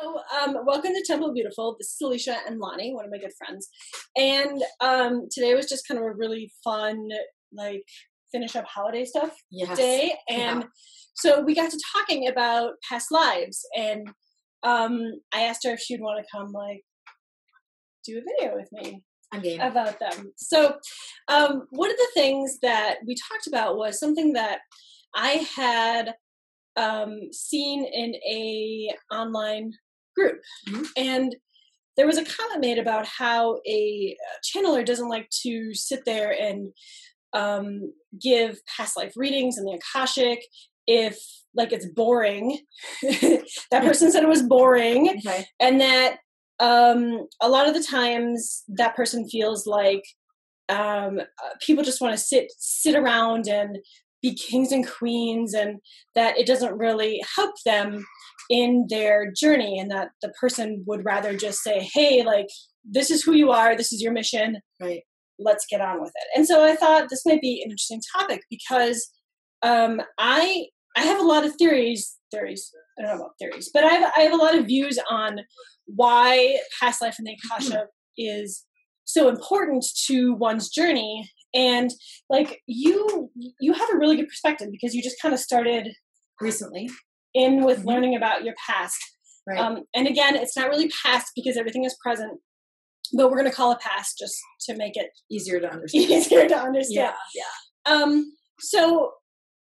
So, welcome to Temple Beautiful. This is Alicia and Lonnie, one of my good friends. And today was just kind of a really fun, like, finish up holiday stuff day. And so we got to talking about past lives. And I asked her if she'd want to come, like, do a video with me about them. So one of the things that we talked about was something that I had seen in a online group. Mm-hmm. And there was a comment made about how a channeler doesn't like to sit there and give past life readings in the Akashic if, like, it's boring. That person said it was boring. Okay. And that a lot of the times that person feels like people just want to sit around and be kings and queens, and that it doesn't really help them in their journey, and that the person would rather just say, hey, like, this is who you are, this is your mission, right? Let's get on with it. And so I thought this might be an interesting topic because I have a lot of theories. I don't know about theories, but I have a lot of views on why past life in the Akasha is so important to one's journey. And, like, you have a really good perspective because you just kind of started recently in with learning about your past. Right. And again, it's not really past because everything is present, but we're going to call it past just to make it easier to understand. Yeah. So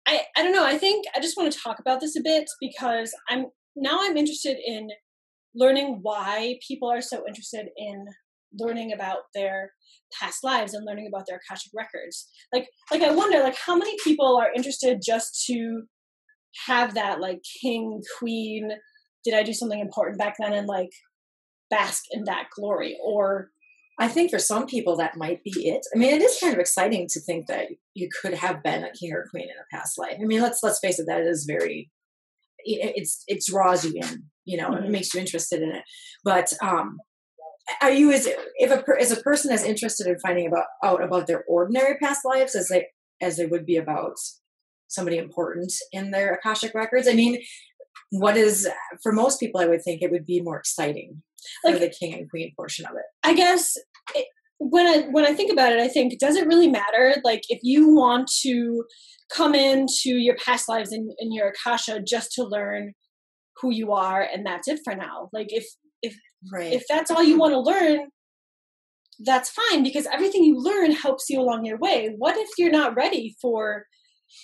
I don't know. I think I just want to talk about this a bit because I'm interested in learning why people are so interested in learning about their past lives and learning about their Akashic records. Like I wonder, like, how many people are interested just to have that, like, king, queen, did I do something important back then, and, like, bask in that glory? Or I think for some people that might be it. I mean, it is kind of exciting to think that you could have been a king or queen in a past life. I mean, let's face it, that is very, it draws you in, mm-hmm. It makes you interested in it. But are you as a person as interested in finding out about their ordinary past lives as they would be about somebody important in their Akashic records? I mean, what is, for most people, I would think it would be more exciting, like, for the king and queen portion of it. I guess when I think about it, I think, does it really matter? Like, if you want to come into your past lives in your Akasha just to learn who you are, and that's it for now. Like, if that's all you want to learn, that's fine, because everything you learn helps you along your way. What if you're not ready for,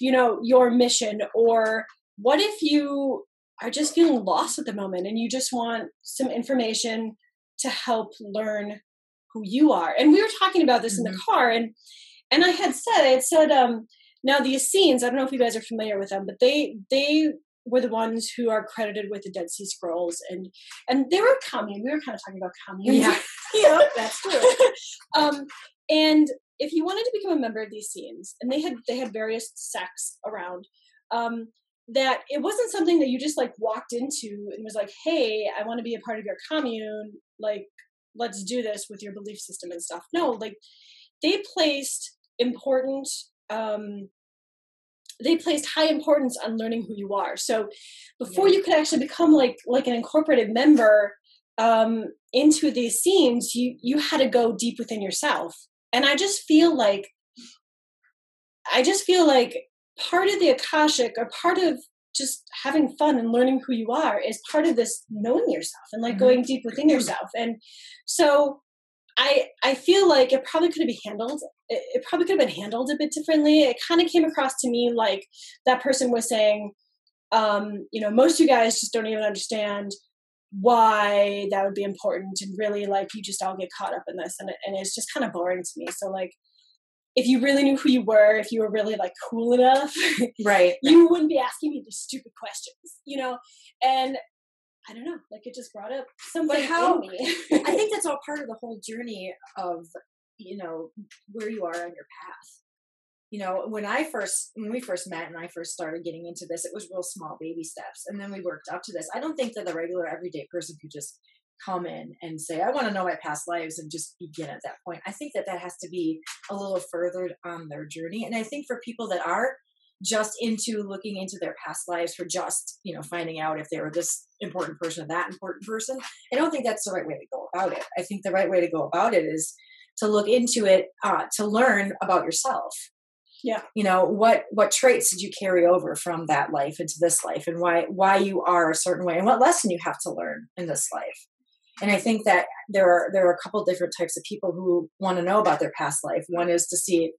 your mission? Or what if you are just feeling lost at the moment and you just want some information to help learn who you are? And we were talking about this mm-hmm. in the car, and I had said, now the Essenes, I don't know if you guys are familiar with them, but they were the ones who are credited with the Dead Sea Scrolls, and they were a commune. We were kind of talking about communes. Yeah, that's true. And if you wanted to become a member of the Essenes, and they had various sects around, that it wasn't something that you just, like, walked into and was like, hey, I want to be a part of your commune, like, let's do this with your belief system and stuff. No, like, they placed high importance on learning who you are. So before you could actually become like an incorporated member into these scenes, you had to go deep within yourself. And I just feel like part of the Akashic, or part of just having fun and learning who you are, is part of this knowing yourself and, like, mm-hmm. going deep within yourself. And so I feel like it probably could have been handled. It probably could have been handled a bit differently. It kind of came across to me like that person was saying, most of you guys just don't even understand why that would be important, and really, like, you just all get caught up in this, and it's just kind of boring to me. So, like, if you really knew who you were, if you were really, like, cool enough, right, you wouldn't be asking me these stupid questions, and I don't know, like, it just brought up something in me. I think that's all part of the whole journey of, where you are on your path. When we first met and I first started getting into this, it was real small baby steps. And then we worked up to this. I don't think that the regular everyday person could just come in and say, I want to know my past lives, and just begin at that point. I think that has to be a little further on their journey. And I think for people that are just into looking into their past lives for just, finding out if they were this important person or that important person. I don't think that's the right way to go about it. I think the right way to go about it is to look into it, to learn about yourself. Yeah. What traits did you carry over from that life into this life, and why you are a certain way, and what lesson you have to learn in this life. And I think that there are a couple different types of people who want to know about their past life. One is to see,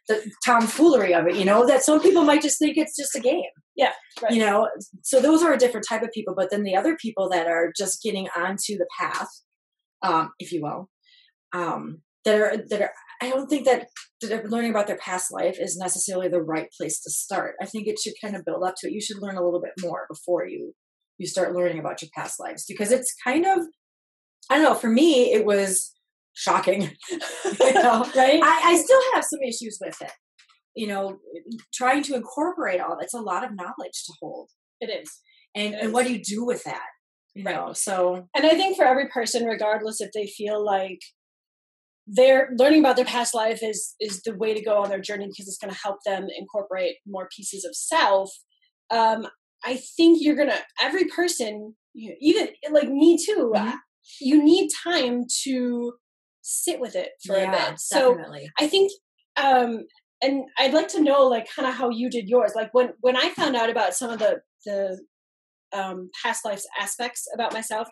the tomfoolery of it, that some people might just think it's just a game. Yeah. Right. So those are a different type of people. But then the other people that are just getting onto the path, if you will, that are, I don't think that learning about their past life is necessarily the right place to start. I think it should kind of build up to it. You should learn a little bit more before you start learning about your past lives, because it's kind of, I don't know, for me, it was shocking, right? I still have some issues with it, trying to incorporate all that's a lot of knowledge to hold. It is. And what do you do with that? So. And I think for every person, regardless if they feel like they're learning about their past life is the way to go on their journey because it's going to help them incorporate more pieces of self. I think every person, even like me too, you need time to sit with it for a bit. So definitely. I think, and I'd like to know like kind of how you did yours. Like when I found out about some of the past life aspects about myself,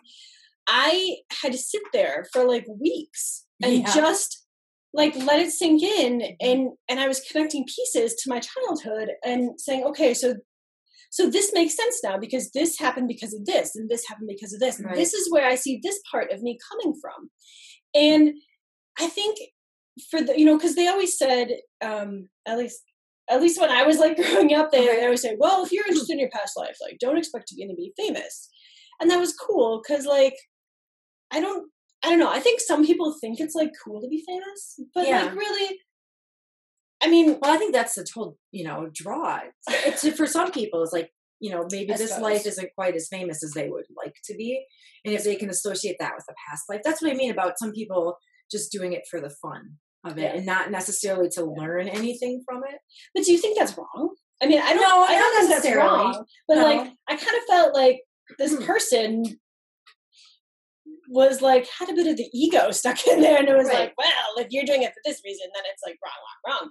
I had to sit there for like weeks and just like let it sink in. And I was connecting pieces to my childhood and saying, okay, so this makes sense now because this happened because of this and this happened because of this. And this is where I see this part of me coming from. And I think for the, because they always said, at least when I was like growing up, they always say, well, if you're interested in your past life, like don't expect to be famous. And that was cool. Cause like, I don't know. I think some people think it's like cool to be famous, but like really, I mean, well, I think that's the whole, draw. It's for some people, it's like, maybe this life isn't quite as famous as they would like to be. And if they can associate that with the past life, that's what I mean about some people just doing it for the fun of it and not necessarily to learn anything from it. But do you think that's wrong? I mean, I don't think that's wrong, but like, I kind of felt like this person was like, had a bit of the ego stuck in there. And it was like, well, if you're doing it for this reason, then it's like wrong.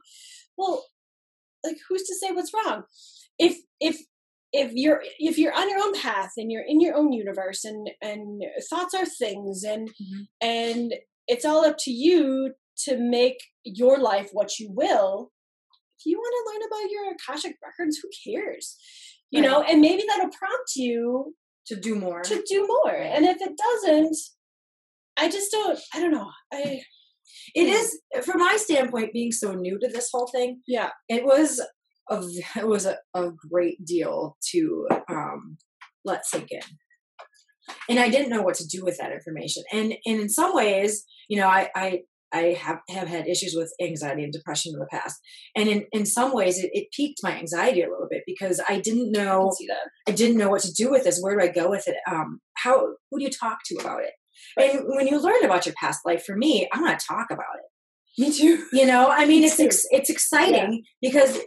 Well, like who's to say what's wrong? If you're on your own path and you're in your own universe and thoughts are things and it's all up to you to make your life what you will. If you want to learn about your Akashic records, who cares? You know, and maybe that'll prompt you to do more. And if it doesn't, I don't know. It is, from my standpoint, being so new to this whole thing. Yeah. It was a great deal to let sink in. And I didn't know what to do with that information. And in some ways, I have had issues with anxiety and depression in the past. And in some ways it piqued my anxiety a little bit because I didn't know what to do with this. Where do I go with it? Who do you talk to about it? And when you learn about your past life, for me, I want to talk about it. Me too. I mean, it's exciting because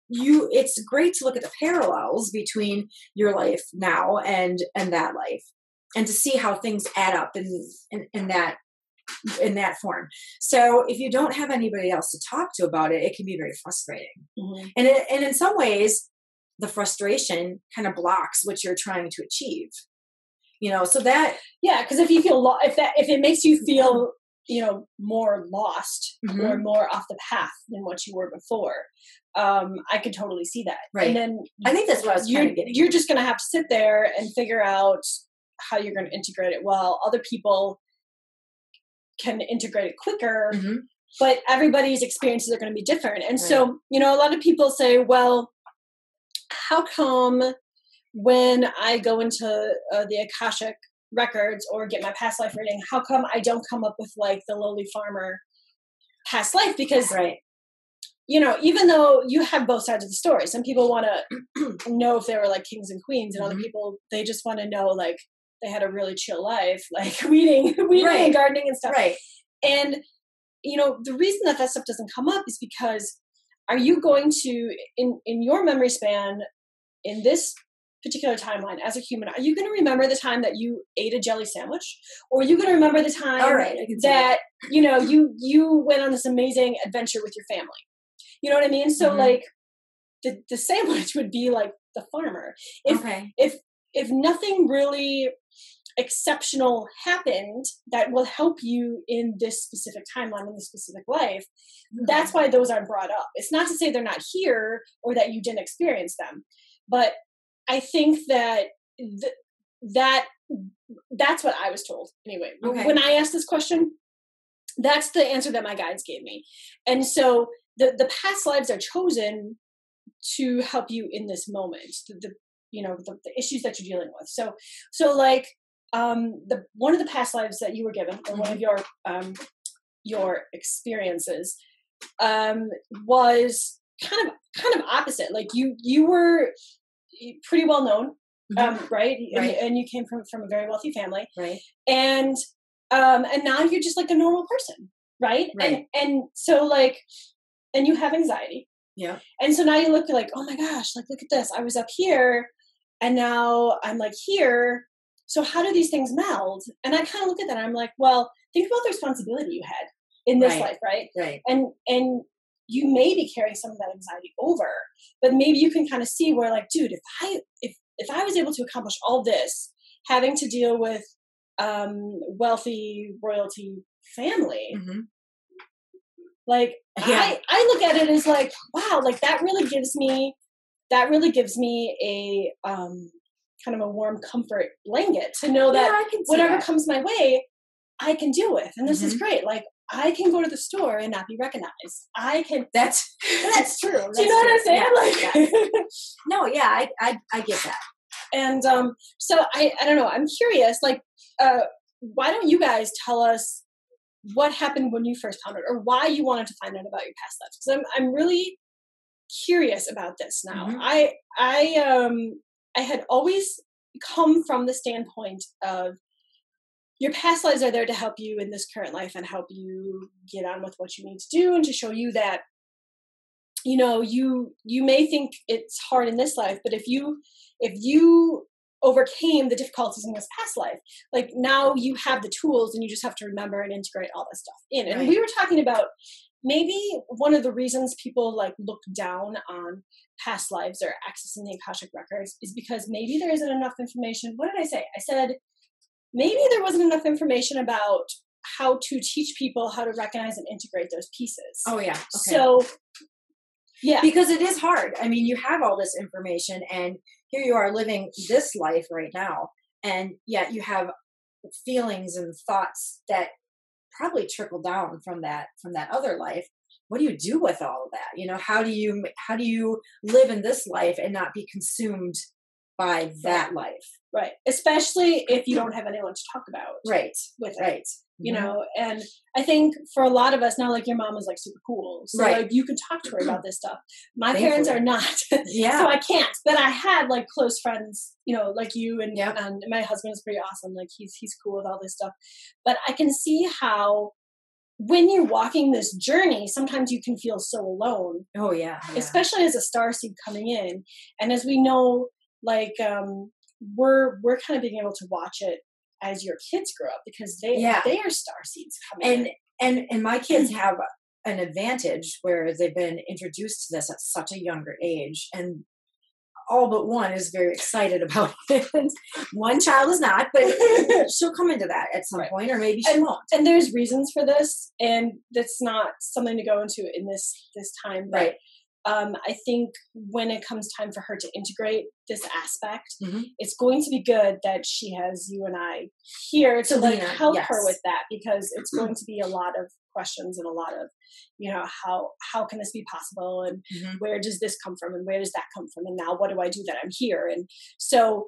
it's great to look at the parallels between your life now and that life and to see how things add up in that form. So if you don't have anybody else to talk to about it, it can be very frustrating. Mm-hmm. And in some ways, the frustration kind of blocks what you're trying to achieve. So that because if you feel if it makes you feel more lost or more off the path than what you were before, I could totally see that. Right. And then I think that's what I was kind of getting. You're just going to have to sit there and figure out how you're going to integrate it. While other people can integrate it quicker, but everybody's experiences are going to be different. And so, a lot of people say, well, how come when I go into the Akashic records or get my past life reading, how come I don't come up with like the lowly farmer past life? Because, even though you have both sides of the story, some people want to know if they were like kings and queens, and other people, they just want to know like they had a really chill life, like weeding and gardening and stuff. Right. And, the reason that stuff doesn't come up is because are you going to, in your memory span, in this particular timeline as a human, are you going to remember the time that you ate a jelly sandwich? Or are you going to remember the time that, you went on this amazing adventure with your family? You know what I mean? So like the sandwich would be like the farmer. If nothing really exceptional happened that will help you in this specific timeline, in this specific life, that's why those are brought up. It's not to say they're not here or that you didn't experience them, but I think that that's what I was told anyway. When I asked this question, that's the answer that my guides gave me. And so the past lives are chosen to help you in this moment, the issues that you're dealing with. So like, one of the past lives that you were given, or one of your experiences, was kind of opposite. Like you were pretty well known, right? And you came from a very wealthy family, right? And now you're just like a normal person, right? And so like, and you have anxiety, and so now you look like, oh my gosh, like look at this, I was up here, and now I'm like here. So how do these things meld? And I kind of look at that and I'm like, well, think about the responsibility you had in this life, right? Right. And you may be carrying some of that anxiety over, but maybe you can kind of see where like, dude, if I was able to accomplish all this, having to deal with wealthy royalty family, like I look at it as like, wow, like that really gives me a kind of a warm comfort blanket to know that whatever comes my way, I can deal with. And this is great. Like I can go to the store and not be recognized. I can. That's true. Do you know what I'm saying? No, yeah, I get that. And so I don't know. I'm curious. Like, why don't you guys tell us what happened when you first found it, or why you wanted to find out about your past lives? Because I'm really curious about this now. I had always come from the standpoint of your past lives are there to help you in this current life and help you get on with what you need to do, and to show you that, you may think it's hard in this life, but if you overcame the difficulties in this past life, like now you have the tools and you just have to remember and integrate all that stuff in. And we were talking about maybe one of the reasons people like look down on past lives or accessing the Akashic records is because maybe there isn't enough information. What did I say? I said, maybe there wasn't enough information about how to teach people how to recognize and integrate those pieces. Oh yeah. Okay. So yeah, because it is hard. I mean, you have all this information and here you are living this life right now. And yet you have feelings and thoughts that probably trickle down from that other life. What do you do with all of that? How do you live in this life and not be consumed by that life? Right. Especially if you don't have anyone to talk about. Right. With it. Right. And I think for a lot of us now, like your mom was like super cool. So like you can talk to her about this stuff. My parents are not. So I can't. But I had like close friends, like you and my husband is pretty awesome. Like he's cool with all this stuff. But I can see how when you're walking this journey, sometimes you can feel so alone. Oh yeah. Especially as a starseed coming in. And as we know, like we're kind of being able to watch it as your kids grow up, because they are starseeds coming in. And my kids have an advantage where they've been introduced to this at such a younger age, and all but one is very excited about it. One child is not, but she'll come into that at some point, or maybe she won't. And there's reasons for this, and that's not something to go into in this time. But I think when it comes time for her to integrate this aspect, it's going to be good that she has you and I here to like help her with that, because it's going to be a lot of questions and a lot of, how can this be possible, and where does this come from, and where does that come from, and now what do I do that I'm here? And so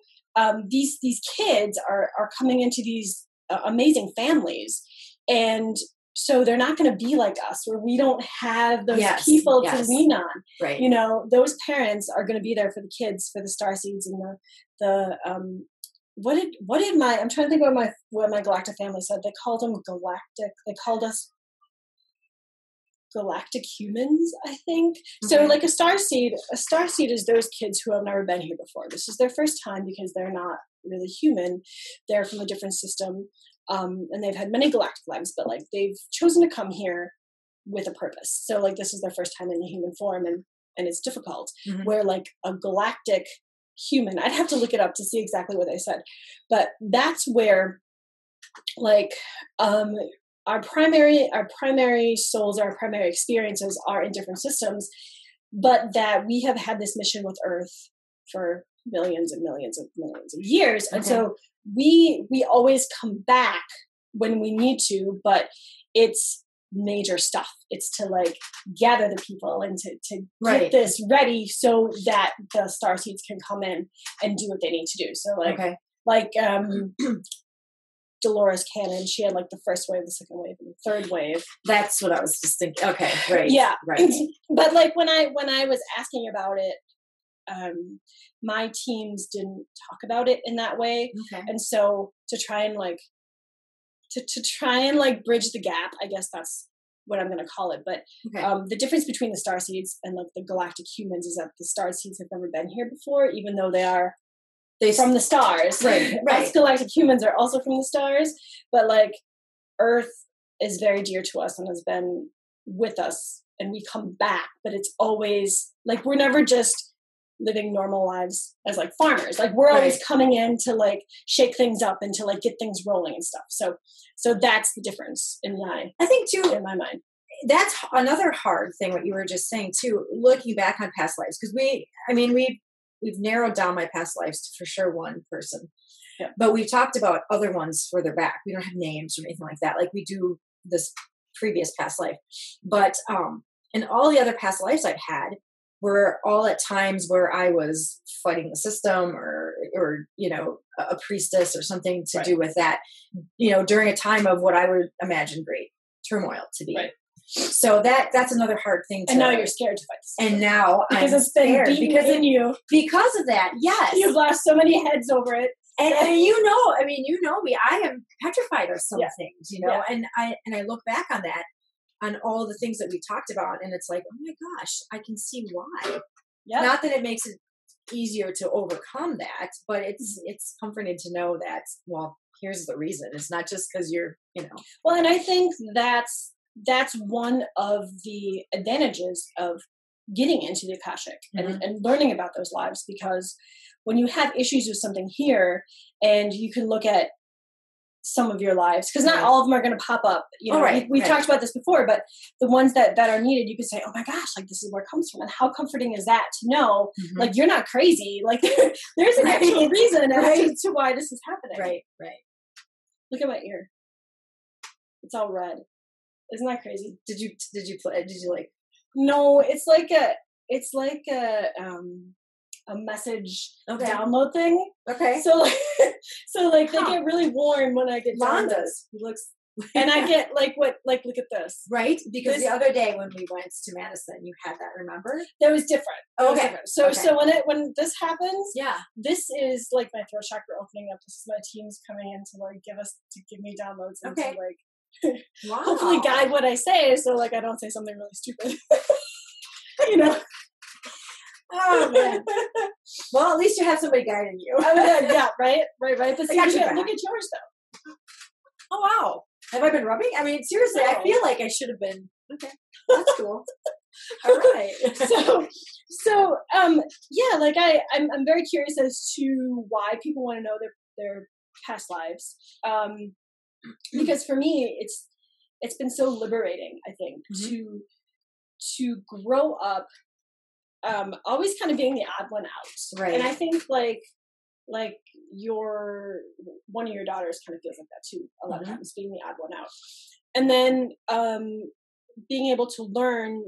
these kids are coming into these amazing families, and so they're not going to be like us, where we don't have those people to lean on. Right. Those parents are going to be there for the kids, for the starseeds, and I'm trying to think what my Galactic family said. They called them Galactic. They called us galactic humans, I think. So like a starseed is those kids who have never been here before. This is their first time because they're not really human. They're from a different system. And they've had many galactic lives, but like they've chosen to come here with a purpose. So like this is their first time in the human form, and it's difficult. Where like a galactic human, I'd have to look it up to see exactly what they said, but that's where like our primary souls, our primary experiences are in different systems, but that we have had this mission with Earth for millions and millions of years. And so we always come back when we need to, but it's major stuff. It's to like gather the people and to get this ready so that the starseeds can come in and do what they need to do. So like Dolores Cannon, she had like the first wave, the second wave, and the third wave. That's what I was just thinking. Okay, right. Yeah, right. But like when I was asking about it, my teams didn't talk about it in that way, and so to try and like bridge the gap, I guess that's what I'm going to call it. But the difference between the starseeds and like the galactic humans is that the starseeds have never been here before, even though they're from the stars. Right. Us galactic humans are also from the stars, but like Earth is very dear to us and has been with us, and we come back, but it's always like we're never just living normal lives as like farmers. Like we're always coming in to like shake things up and to like get things rolling and stuff. So that's the difference in my mind. That's another hard thing, what you were just saying too, looking back on past lives. Cause we've narrowed down my past lives to for sure one person, but we've talked about other ones further back. We don't have names or anything like that. Like we do this previous past life, but, and all the other past lives I've had were all at times where I was fighting the system or, you know, a priestess or something to do with that, you know, during a time of what I would imagine great turmoil to be. Right. So that's another hard thing. And now you're scared to fight the system. And now because it's been beaten in you. Because of that, yes. You've lost so many heads over it. And you know me, I am petrified of some things, you know, and I look back on that, on all the things that we talked about, and it's like, oh my gosh, I can see why. Yep. Not that it makes it easier to overcome that, but it's comforting to know that, well, here's the reason. It's not just because you're, you know. Well, and I think that's one of the advantages of getting into the Akashic and learning about those lives, because when you have issues with something here and you can look at some of your lives, because not all of them are going to pop up, you know, we've talked about this before, but the ones that are needed, you can say, oh my gosh, like this is where it comes from. And how comforting is that to know, like, you're not crazy. Like there's an actual reason as to why this is happening. Right. Look at my ear. It's all red. Isn't that crazy? Did you like? No, it's like a message download thing. Okay. So like they get really warm when I get Londa's. He looks and I get like look at this. Right? Because the other day when we went to Madison, you had that, remember? That was different. So when this happens, this is like my throat chakra opening up. This is my teams coming in to like give me downloads and to like hopefully guide what I say, so like I don't say something really stupid. You know. Oh man. Well, at least you have somebody guiding you. Right. But see, look at yours though. Oh wow. Have I been rubbing? I mean, seriously, I feel like I should have been. Okay. That's cool. All right. So like I'm very curious as to why people want to know their past lives. Because for me it's been so liberating, I think, to grow up always kind of being the odd one out. Right. And I think like one of your daughters kind of feels like that too a lot of times, being the odd one out. And then being able to learn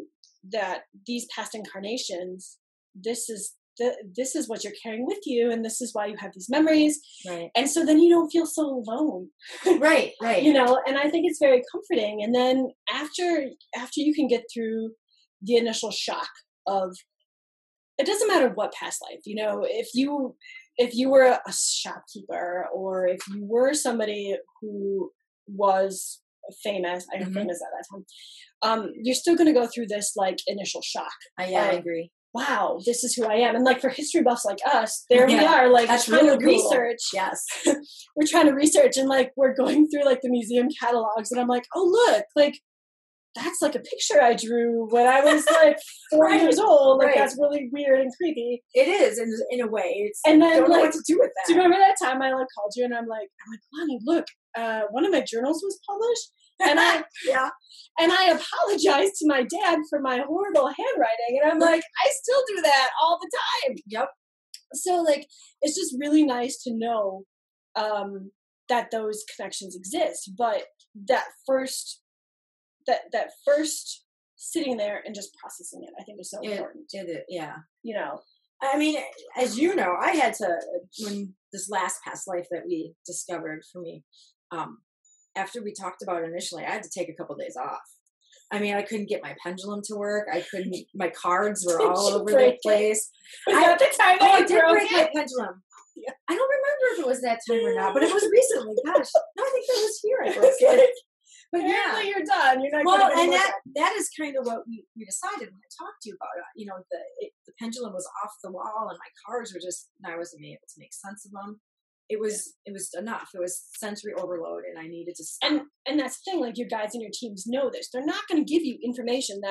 that these past incarnations, this is what you're carrying with you, and this is why you have these memories. Right. And so then you don't feel so alone. Right. You know, and I think it's very comforting. And then after you can get through the initial shock of, it doesn't matter what past life, you know, if you were a shopkeeper, or if you were somebody who was famous. I was famous at that time. You're still going to go through this like initial shock. I agree. Wow, this is who I am. And like for history buffs like us, there we are, like that's trying really to cool. research. Yes. We're trying to research and like we're going through like the museum catalogs and I'm like, oh look, like that's like a picture I drew when I was like 4 years old. Like that's really weird and creepy. It is in a way. It's and then don't like, know what to do with that. Do you remember that time I like called you and I'm like, Lonnie, look, one of my journals was published. And I apologized to my dad for my horrible handwriting. And I'm like, I still do that all the time. Yep. So like, it's just really nice to know that those connections exist. But that first sitting there and just processing it, I think is so important. Yeah. You know, I mean, as you know, I had to, when this last past life that we discovered for me, after we talked about it initially, I had to take a couple of days off. I mean, I couldn't get my pendulum to work. My cards were all over the place. I did break my pendulum. Yeah. I don't remember if it was that time or not, but it was recently. Gosh, no, I think that was here. I broke it. But apparently you're done. You're not. Well, and that is kind of what we decided when I talked to you about it. You know, the pendulum was off the wall, and my cards were just. I wasn't able to make sense of them. It was enough. It was sensory overload, and I needed to stop. And that's the thing. Like your guides and your teams know this. They're not going to give you information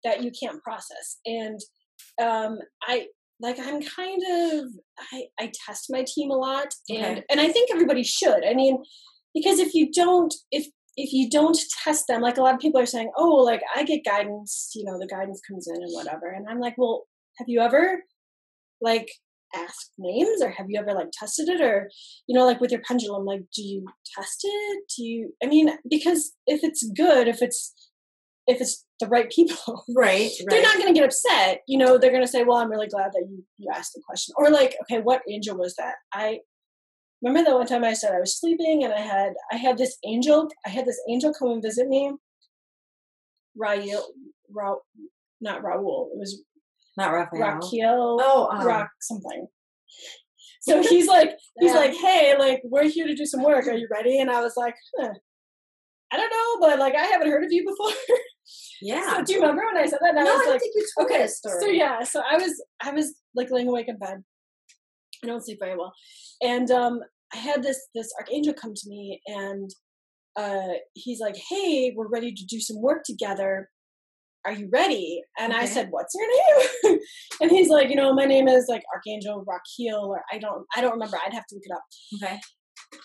that you can't process. And I'm kind of I test my team a lot, and I think everybody should. I mean, because if you don't test them, like a lot of people are saying, oh, like I get guidance. You know, the guidance comes in and whatever. And I'm like, well, have you ever like asked names, or have you ever like tested it, or you know, like with your pendulum, like do you test it? I mean, because if it's good, if it's the right people, right, they're not going to get upset. You know, they're going to say, well, I'm really glad that you asked the question, or like, okay, what angel was that? I remember that one time I said I was sleeping and I had this angel come and visit me. Not Raul. It was not Raphael. Raquel. Rock something. So he's like, hey, like we're here to do some work. Are you ready? And I was like, I don't know, but like I haven't heard of you before. Yeah. So do you remember when I said that? And no, I was I like, think you told me this story. So I was like laying awake in bed. I don't sleep very well, and I had this archangel come to me, and he's like, hey, we're ready to do some work together. Are you ready? And I said, what's your name? And he's like, you know, my name is like Archangel Raquel, or I don't remember. I'd have to look it up. Okay.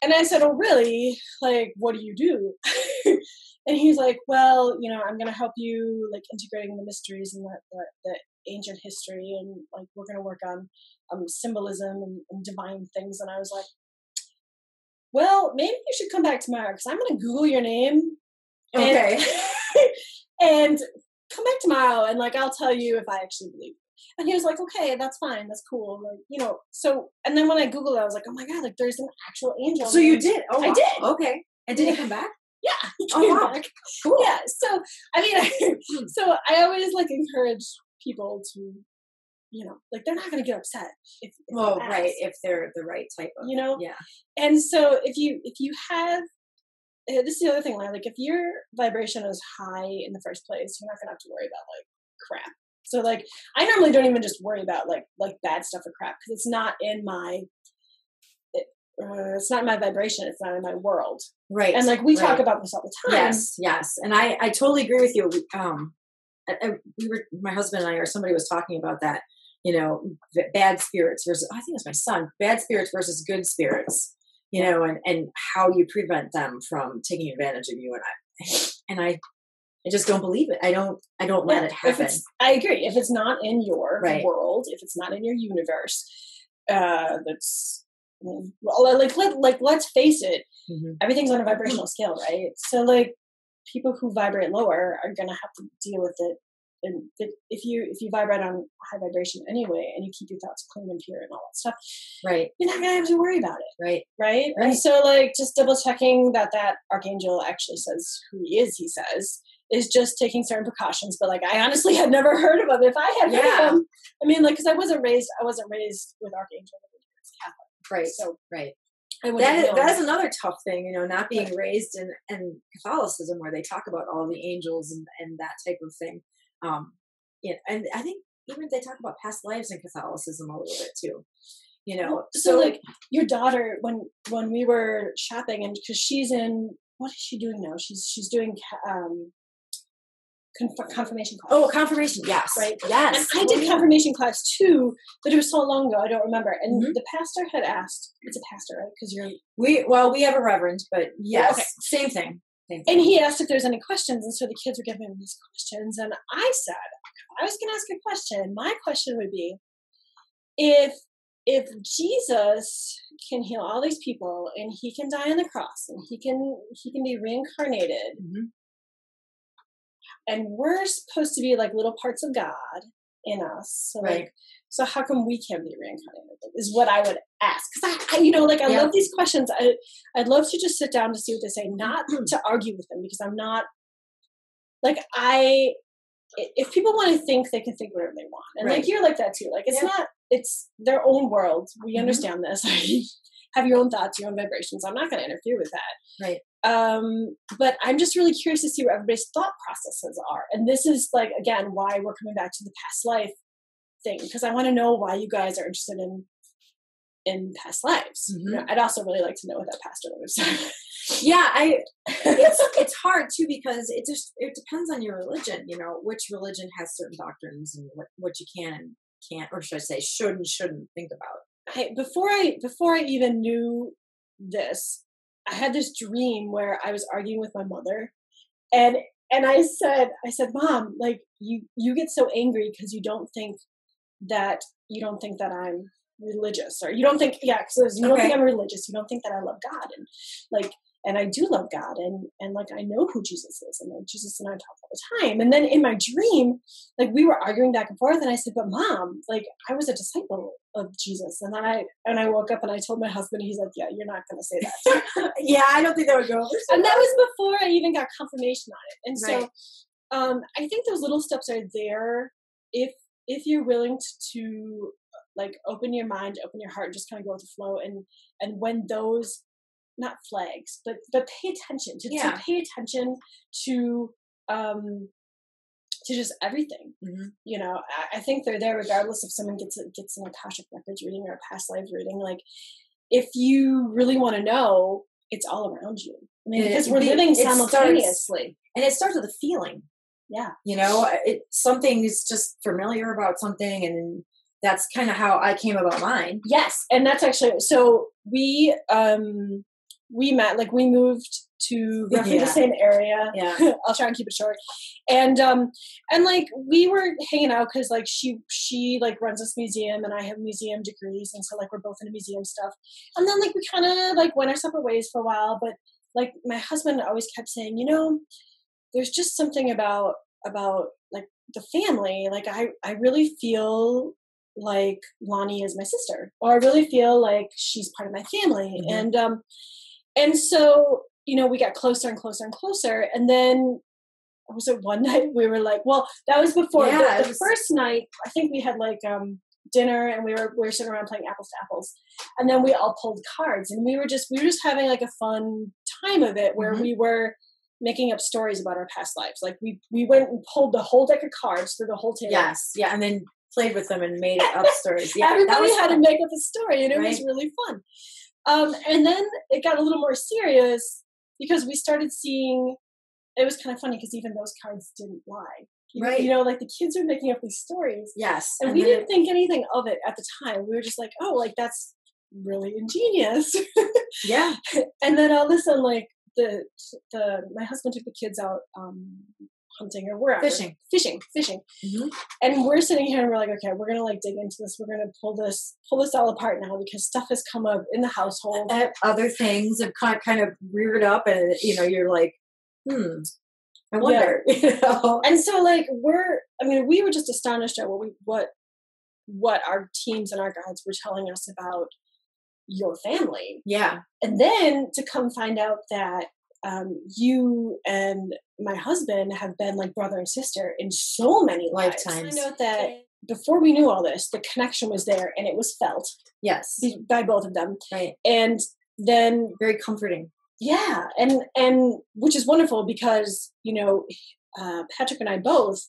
And I said, oh, really? Like, what do you do? And he's like, well, you know, I'm going to help you like integrating the mysteries and the ancient history. And like, we're going to work on symbolism and divine things. And I was like, well, maybe you should come back tomorrow because I'm going to Google your name. Okay. And come back tomorrow and like I'll tell you if I actually believe it. And he was like, okay, that's fine, that's cool, like, you know. So and then when I Googled it, I was like, oh my god, like there's an actual angel. So you did? Oh, wow. I did. Okay. And did he come back? Yeah, he came back. Cool. Yeah. So I mean, so I always like encourage people to, you know, like they're not going to get upset if right, if they're the right type of, you know. Yeah. And so if you have, this is the other thing, like if your vibration is high in the first place, you're not gonna have to worry about like crap. So like I normally don't even just worry about like bad stuff or crap because it's not in my vibration. It's not in my world. Right. And like we talk about this all the time. Yes. And I totally agree with you. My husband and I, or somebody was talking about that. You know, bad spirits versus, I think it was my son. Bad spirits versus good spirits. You know, and how you prevent them from taking advantage of you. And I just don't believe it. I don't let it happen. I agree. If it's not in your world, if it's not in your universe, that's, well, like let's face it, everything's on a vibrational scale, right? So like people who vibrate lower are going to have to deal with it. And if you vibrate on high vibration anyway, and you keep your thoughts clean and pure and all that stuff, right, you're not gonna have to worry about it, right? Right. And so, like, just double checking that archangel actually says who he is. He says is just taking certain precautions. But like, I honestly had never heard of him. If I had heard of him, I mean, like, because I wasn't raised with archangel. Catholic, right? So right. That is another tough thing, not being raised in Catholicism where they talk about all the angels and that type of thing. And I think even they talk about past lives in Catholicism a little bit too. So like your daughter, when we were shopping, and because she's in, what is she doing now? She's doing confirmation class. Oh, confirmation, yes, right, yes. And I did confirmation class too, but it was so long ago I don't remember. And the pastor had asked. It's a pastor, right? Because we have a reverend, but yes, okay. Same thing. And he asked if there's any questions, and so the kids were giving him these questions, and I said I was going to ask a question. My question would be, if Jesus can heal all these people and he can die on the cross and he can be reincarnated, and we're supposed to be like little parts of God in us, so right. So how come we can't be reincarnated? Is what I would ask, because I love these questions. I'd love to just sit down to see what they say, not to argue with them, because I'm not like if people want to think, they can think whatever they want. And like, you're like that too. Like, it's their own world. We understand this. Have your own thoughts, your own vibrations. I'm not going to interfere with that. Right. But I'm just really curious to see what everybody's thought processes are. And this is like, again, why we're coming back to the past life thing, because I want to know why you guys are interested in past lives. I'd also really like to know what that pastor would have said. It's hard too, because it depends on your religion, which religion has certain doctrines and what you can and can't, or should I say should and shouldn't think about. Before I even knew this, I had this dream where I was arguing with my mother, and I said, Mom, like you get so angry because you don't think that I'm religious, or you don't think, because you don't think I'm religious, you don't think that I love God, and I do love God, and like I know who Jesus is, and like Jesus and I talk all the time. And then in my dream, like we were arguing back and forth, and I said, but Mom, like I was a disciple of Jesus. And then I woke up and I told my husband, he's like, yeah, you're not going to say that. I don't think that would go over. And that was before I even got confirmation on it. And so I think those little steps are there if you're willing to like open your mind, open your heart, just kind of go with the flow. And when those, not flags, but pay attention to pay attention to just everything. I think they're there regardless if someone gets an Akashic Records reading or a past lives reading. Like, if you really want to know, it's all around you. I mean, because we're living simultaneously, and it starts with a feeling. Something is just familiar about something, and that's kind of how I came about mine. Yes, and that's actually, so we met, like we moved to roughly the same area. I'll try and keep it short. And like we were hanging out because like she like runs this museum, and I have museum degrees, and so like we're both into museum stuff. And then like we kind of like went our separate ways for a while, but like my husband always kept saying, there's just something about like the family. Like I really feel like Lonnie is my sister, or I really feel like she's part of my family. And so, we got closer and closer and closer. And then was it one night we were like, well, that was before the first night. I think we had like dinner, and we were sitting around playing apples to apples, and then we all pulled cards, and we were just having like a fun time of it, where we were making up stories about our past lives. Like we went and pulled the whole deck of cards through the whole table. And then played with them and made up stories. Everybody had to make up a story, and it was really fun. And then it got a little more serious because we started seeing, it was kind of funny because even those cards didn't lie. Like the kids are making up these stories. Yes. And we didn't think anything of it at the time. We were just like, oh, like that's really ingenious. And then all of a sudden, like my husband took the kids out hunting or wherever. Fishing. And we're sitting here and we're like, okay, we're gonna like dig into this. We're gonna pull this all apart now, because stuff has come up in the household. Other things have kind of reared up, and you're like, I wonder. And so like we were just astonished at what our teams and our guides were telling us about your family. And then to come find out that you and my husband have been like brother and sister in so many lifetimes. I know that before we knew all this, the connection was there, and it was felt. Yes. By both of them. Right. And then very comforting. Yeah. And which is wonderful because, Patrick and I both,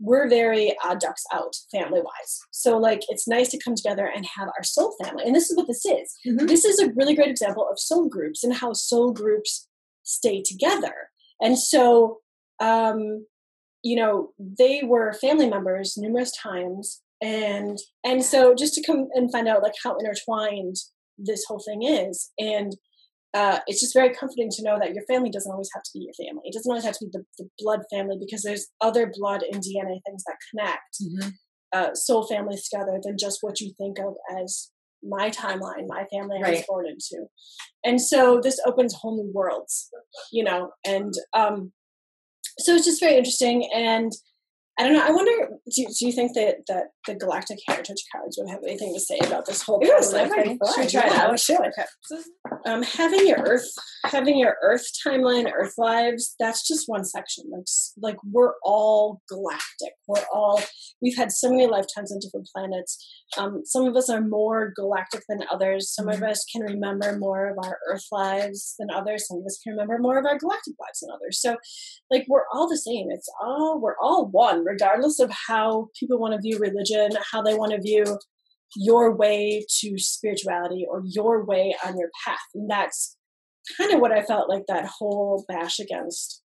we're very ducks out family wise. So like, it's nice to come together and have our soul family. And this is what this is. Mm-hmm. This is a really great example of soul groups and how soul groups stay together. And so, they were family members numerous times. And so just to come and find out like how intertwined this whole thing is. And it's just very comforting to know that your family doesn't always have to be your family. It doesn't always have to be the blood family, because there's other blood and DNA things that connect soul families together than just what you think of as my timeline, my family I was born into. And so this opens whole new worlds, and so it's just very interesting. And I don't know. I wonder, do you think that the Galactic Herritage cards would have anything to say about this whole past life thing? Should we try it out? Should. Okay. Having your Earth timeline, Earth lives, that's just one section. Like we're all galactic. We've had so many lifetimes on different planets. Some of us are more galactic than others. Some of us can remember more of our Earth lives than others. Some of us can remember more of our galactic lives than others. So, like, we're all the same. We're all one, regardless of how people want to view religion, how they want to view your way to spirituality or your way on your path. And that's kind of what I felt like that whole bash against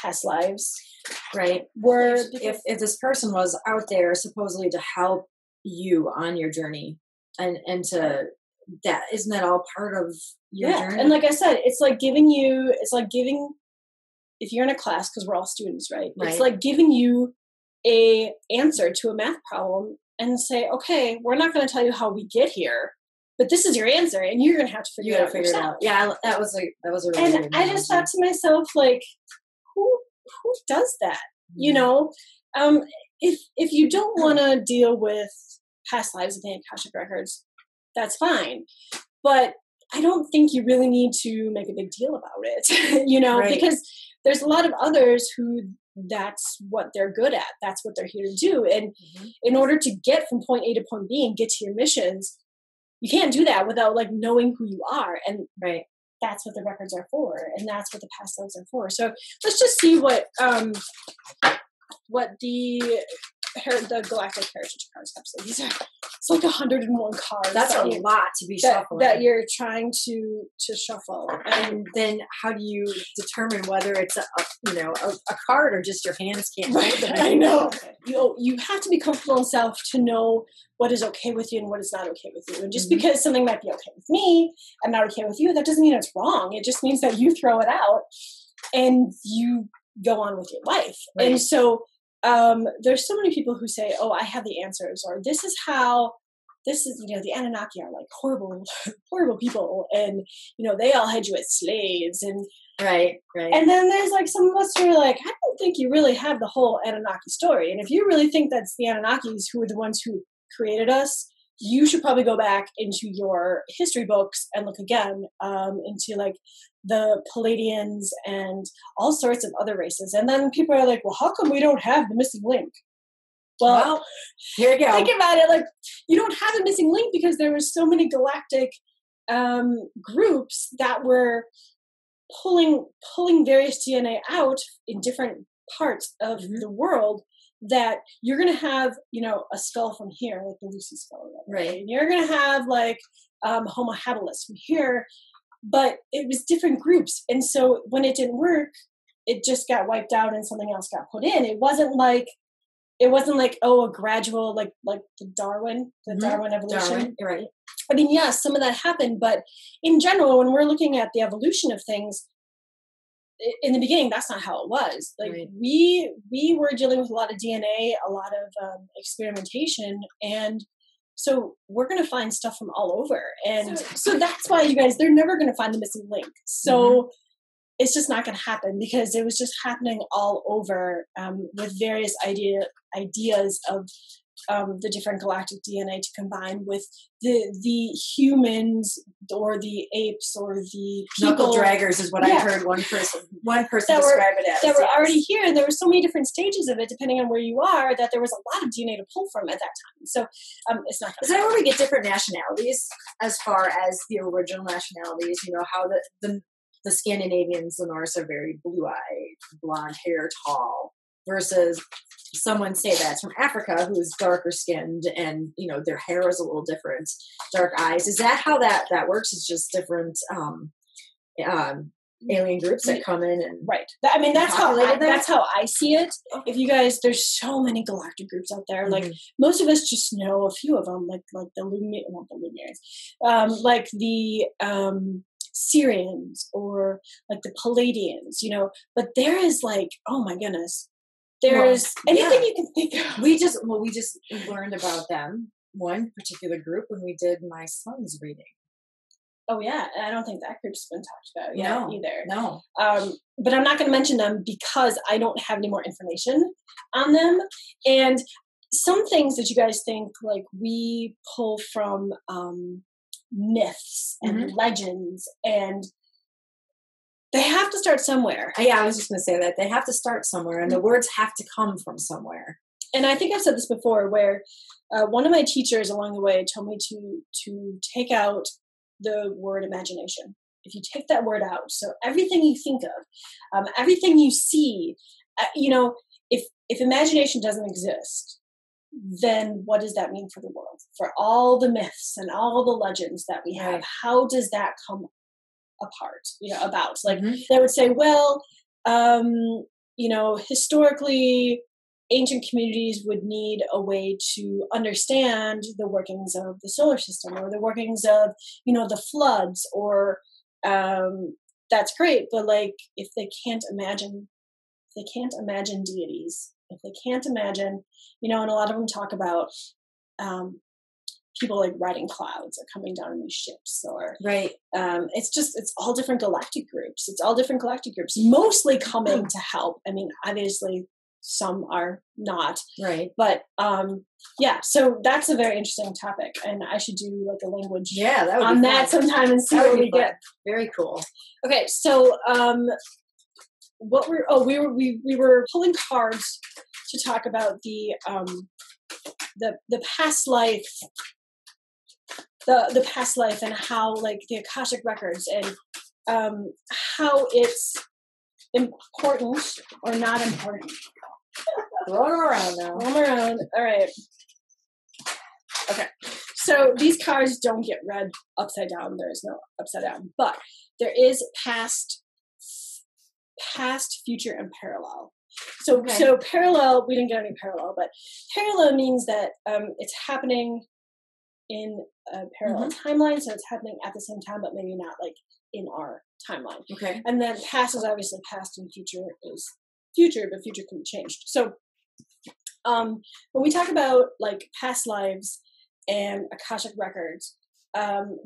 past lives. Right. Where if this person was out there supposedly to help you on your journey and to that, isn't that all part of your journey? And like I said, it's like giving, if you're in a class, because we're all students, right? It's like giving you a answer to a math problem and say, okay, we're not going to tell you how we get here, but this is your answer, and you're going to have to figure it out yourself. Yeah, that was a really and good I just thought to myself, like, who does that? If you don't want to deal with past lives of the Akashic records, that's fine, but I don't think you really need to make a big deal about it, because there's a lot of others who that's what they're good at. That's what they're here to do. And in order to get from point A to point B and get to your missions, you can't do that without like knowing who you are. And that's what the records are for. And that's what the past lives are for. So let's just see what the Galactic Herritage cards have. So these are, it's like 101 cards. That's a lot to be shuffling. That you're trying to shuffle. And then how do you determine whether it's a card or just your hands can't hold them? I know. You have to be comfortable in self to know what is okay with you and what is not okay with you. And just because something might be okay with me and not okay with you, that doesn't mean it's wrong. It just means that you throw it out and you go on with your life. Right. And so there's so many people who say, oh, I have the answers, or this is the Annunaki are like horrible, horrible people. And, they all had you as slaves and right. And then there's like some of us who are like, I don't think you really have the whole Anunnaki story. And if you really think that's the Anunnakis who are the ones who created us, you should probably go back into your history books and look again into like the Palladians and all sorts of other races. And then people are like, well, how come we don't have the missing link? Well, here we go. Think about it. Like, you don't have a missing link because there were so many galactic groups that were pulling various DNA out in different parts of the world, that you're going to have, a skull from here, like the Lucy skull. Right. And you're going to have like Homo habilis from here, but it was different groups. And so when it didn't work, it just got wiped out and something else got put in. It wasn't like, a gradual, like the Darwin evolution. Right. I mean, yes, some of that happened, but in general, when we're looking at the evolution of things, in the beginning, that's not how it was. Like we were dealing with a lot of DNA, a lot of experimentation, and so we're going to find stuff from all over. And so that's why, you guys, they're never going to find the missing link. So it's just not going to happen, because it was just happening all over with various ideas of the different galactic DNA to combine with the humans or the apes or the people. Knuckle draggers is what I heard one person describe it as. That were already here, and there were so many different stages of it, depending on where you are, that there was a lot of DNA to pull from at that time. So it's not. Is that where we get different nationalities as far as the original nationalities? You know how the Scandinavians, the Norse, are very blue-eyed, blonde hair, tall, versus someone say that's from Africa who's darker skinned and, you know, their hair is a little different, dark eyes. Is that how that works? It's just different alien groups that come in and right. I mean, that's how I see it. If you guys, there's so many galactic groups out there. Like most of us just know a few of them, like the Luminaries, like the Syrians or like the Palladians, you know. But there is like, oh my goodness. There's anything you can think of. We just learned about them, one particular group, when we did my son's reading. Oh yeah, I don't think that group's been talked about yet either. No. But I'm not going to mention them because I don't have any more information on them. And some things that you guys think like we pull from myths and legends, and they have to start somewhere. Yeah, I was just going to say that. They have to start somewhere, and the words have to come from somewhere. And I think I've said this before, where one of my teachers along the way told me to take out the word imagination. If you take that word out, so everything you think of, everything you see, you know, if imagination doesn't exist, then what does that mean for the world? For all the myths and all the legends that we have, how does that come apart, you know, about like they would say, well, you know, historically ancient communities would need a way to understand the workings of the solar system or the workings of, you know, the floods, or that's great, but like if they can't imagine deities, if they can't imagine, you know, and a lot of them talk about people like riding clouds or coming down in these ships, or it's all different galactic groups. It's all different galactic groups, mostly coming to help. I mean, obviously some are not, but so that's a very interesting topic, and I should do like a language on that sometime and see what we get. Very cool. Okay, so we were pulling cards to talk about the past life, the past life, and how like the Akashic records and how it's important or not important. Roll them around now. Roll them around. All right. Okay. So these cards don't get read upside down. There is no upside down, but there is past, future, and parallel. So parallel, we didn't get any parallel, but parallel means that it's happening in a parallel timeline. So it's happening at the same time, but maybe not like in our timeline. Okay. And then past is obviously past, and future is future, but future can be changed. So when we talk about like past lives and Akashic records,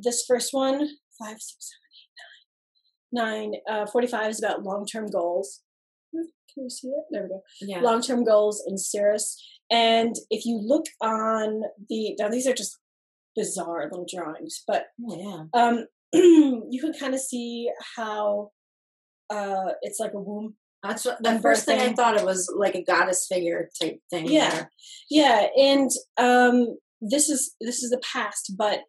this first one, 5, 6, 7, 8, 9, 45 is about long-term goals. Can you see it? There we go. Yeah. Long-term goals in Cirrus. And if you look on now these are just bizarre little drawings, but you can kind of see how it's like a womb. That's what, the first thing I thought it was like a goddess figure type thing. Yeah, and this is the past, but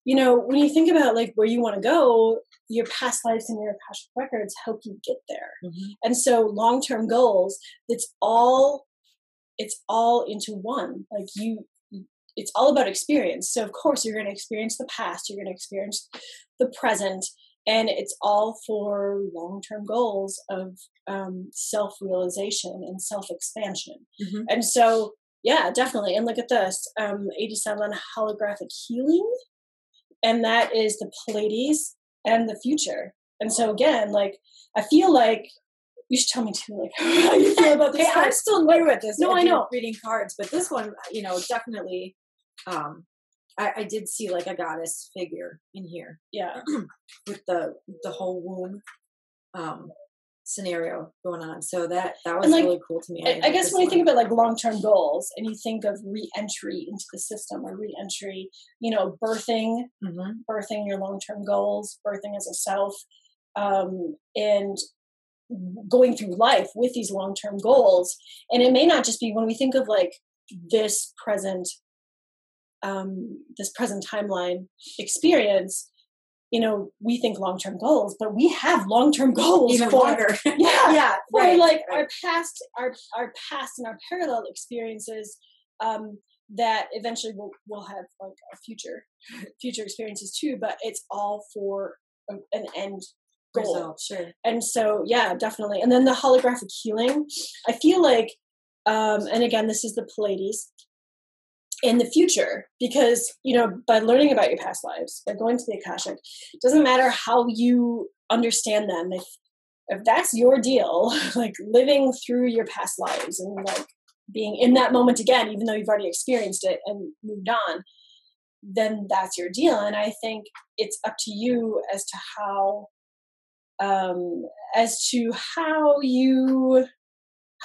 you know, when you think about like where you want to go, your past lives and your Akashic records help you get there. And so long-term goals, it's all into one. Like it's all about experience. So of course you're going to experience the past, you're going to experience the present, and it's all for long-term goals of self-realization and self-expansion. And so, yeah, definitely. And look at this, 87 holographic healing. And that is the Pleiades and the future. And so again, like, I feel like you should tell me too, like, how you feel about this. Hey, I'm still new at this. No, I know. Reading cards, but this one, you know, definitely, I did see like a goddess figure in here. Yeah. With the whole womb. scenario going on. So that was really cool to me. I guess when you think about like long-term goals and you think of re-entry into the system or re-entry, birthing your long-term goals, birthing as a self, and going through life with these long-term goals. And it may not just be when we think of like this present timeline experience, we think long-term goals, but we have long-term goals even longer. For our past and our parallel experiences, that eventually we'll have like our future experiences too, but it's all for an end goal. Result, sure. And so, yeah, definitely. And then the holographic healing, I feel like, and again, this is the Pleiades, in the future, because by learning about your past lives, by going to the Akashic, it doesn't matter how you understand them, if that's your deal, like living through your past lives and like being in that moment again, even though you've already experienced it and moved on, then that's your deal. And I think it's up to you as to how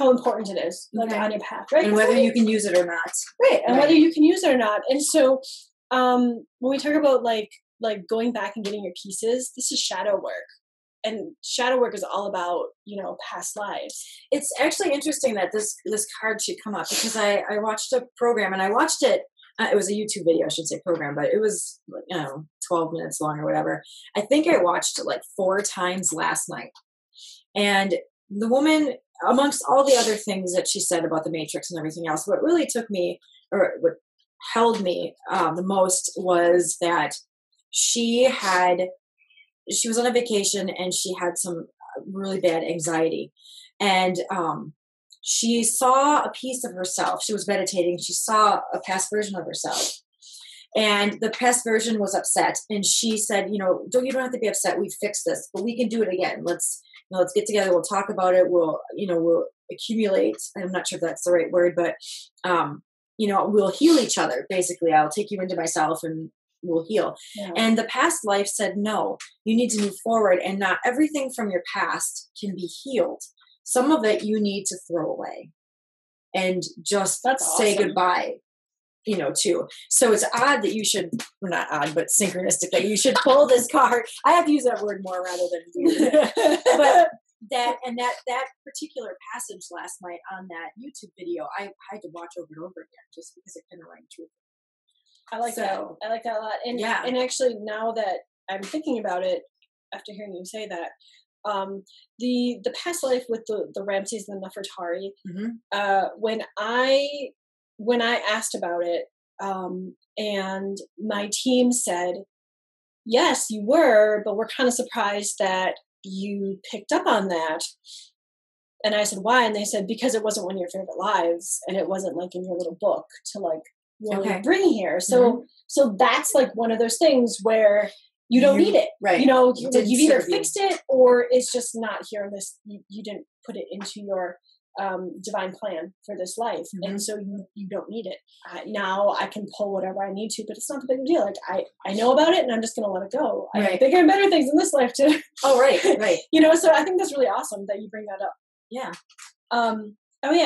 important it is, like on your path, right? And whether you can use it or not. Right. And whether you can use it or not. And so when we talk about like going back and getting your pieces, this is shadow work. And shadow work is all about, past lives. It's actually interesting that this card should come up, because I watched a program, and I watched it. It was a YouTube video, I should say program, but it was, 12 minutes long or whatever. I think I watched it like 4 times last night. And the woman, amongst all the other things that she said about the Matrix and everything else, what really took me, or what held me the most, was that she was on a vacation and she had some really bad anxiety. And she saw a piece of herself. She was meditating. She saw a past version of herself. And the past version was upset. And she said, you don't have to be upset. We fixed this, but we can do it again. Let's get together. We'll talk about it. We'll accumulate. I'm not sure if that's the right word, but, we'll heal each other. Basically, I'll take you into myself and we'll heal. Yeah. And the past life said, no, you need to move forward, and not everything from your past can be healed. Some of it you need to throw away and just say goodbye, to. So it's odd that you should, well, not odd, but synchronistic that you should pull this card. I have to use that word more rather than weird. But that particular passage last night on that YouTube video, I had to watch over and over again just because it kind of rang true. I like that. I like that a lot. And and actually, now that I'm thinking about it, after hearing you say that, the past life with the Ramses and the Nefertari, when I asked about it, and my team said, yes, you were, but we're kind of surprised that you picked up on that. And I said, why? And they said, because it wasn't one of your favorite lives, and it wasn't like in your little book to like really bring here. So so that's like one of those things where you don't need it. Right. You've either fixed it or it's just not here. You didn't put it into your divine plan for this life. And so you don't need it. Now I can pull whatever I need to, but it's not a big deal. Like I know about it and I'm just going to let it go. I have bigger and better things in this life too. Oh, right. So I think that's really awesome that you bring that up. Yeah.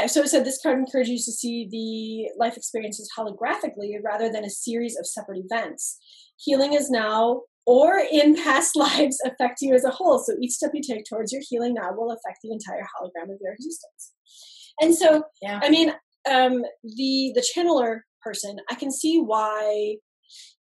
So it said this card encourages you to see the life experiences holographically rather than a series of separate events. Healing is now or in past lives affect you as a whole. So each step you take towards your healing now will affect the entire hologram of your existence. And so, I mean, the channeler person, I can see why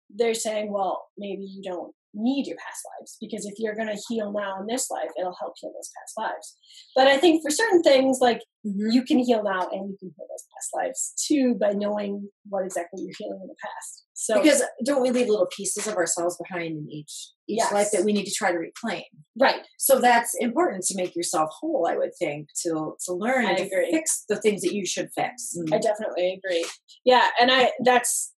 they're saying, well, maybe you don't need your past lives, because if you're going to heal now in this life, it'll help heal those past lives. But I think for certain things, like you can heal now and you can heal those past lives too by knowing what exactly you're healing in the past. So because don't we leave little pieces of ourselves behind in each life that we need to try to reclaim? Right. So that's important to make yourself whole, I would think, to learn and to fix the things that you should fix. I definitely agree. Yeah, and that's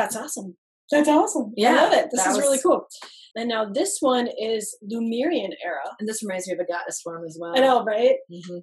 awesome. That's awesome. Yeah, I love it. This is really cool. And now this one is Lemurian era. And this reminds me of a goddess form as well. I know, right?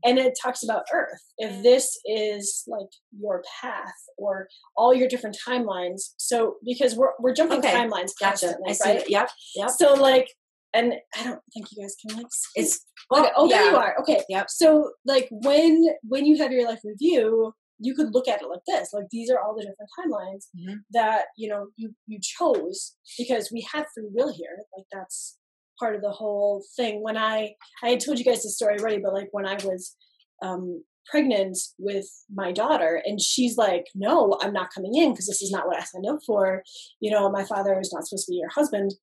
And it talks about Earth. If this is like your path or all your different timelines. So because we're jumping timelines constantly, I see it. Yep. So like and I don't think you guys can like see. It's okay, there you are. Okay. Yep. So like when you have your life review, you could look at it like this. Like these are all the different timelines that, you chose because we have free will here. Like that's part of the whole thing. When I had told you guys the story already, but like when I was pregnant with my daughter and she's like, no, I'm not coming in because this is not what I signed up for. My father is not supposed to be your husband.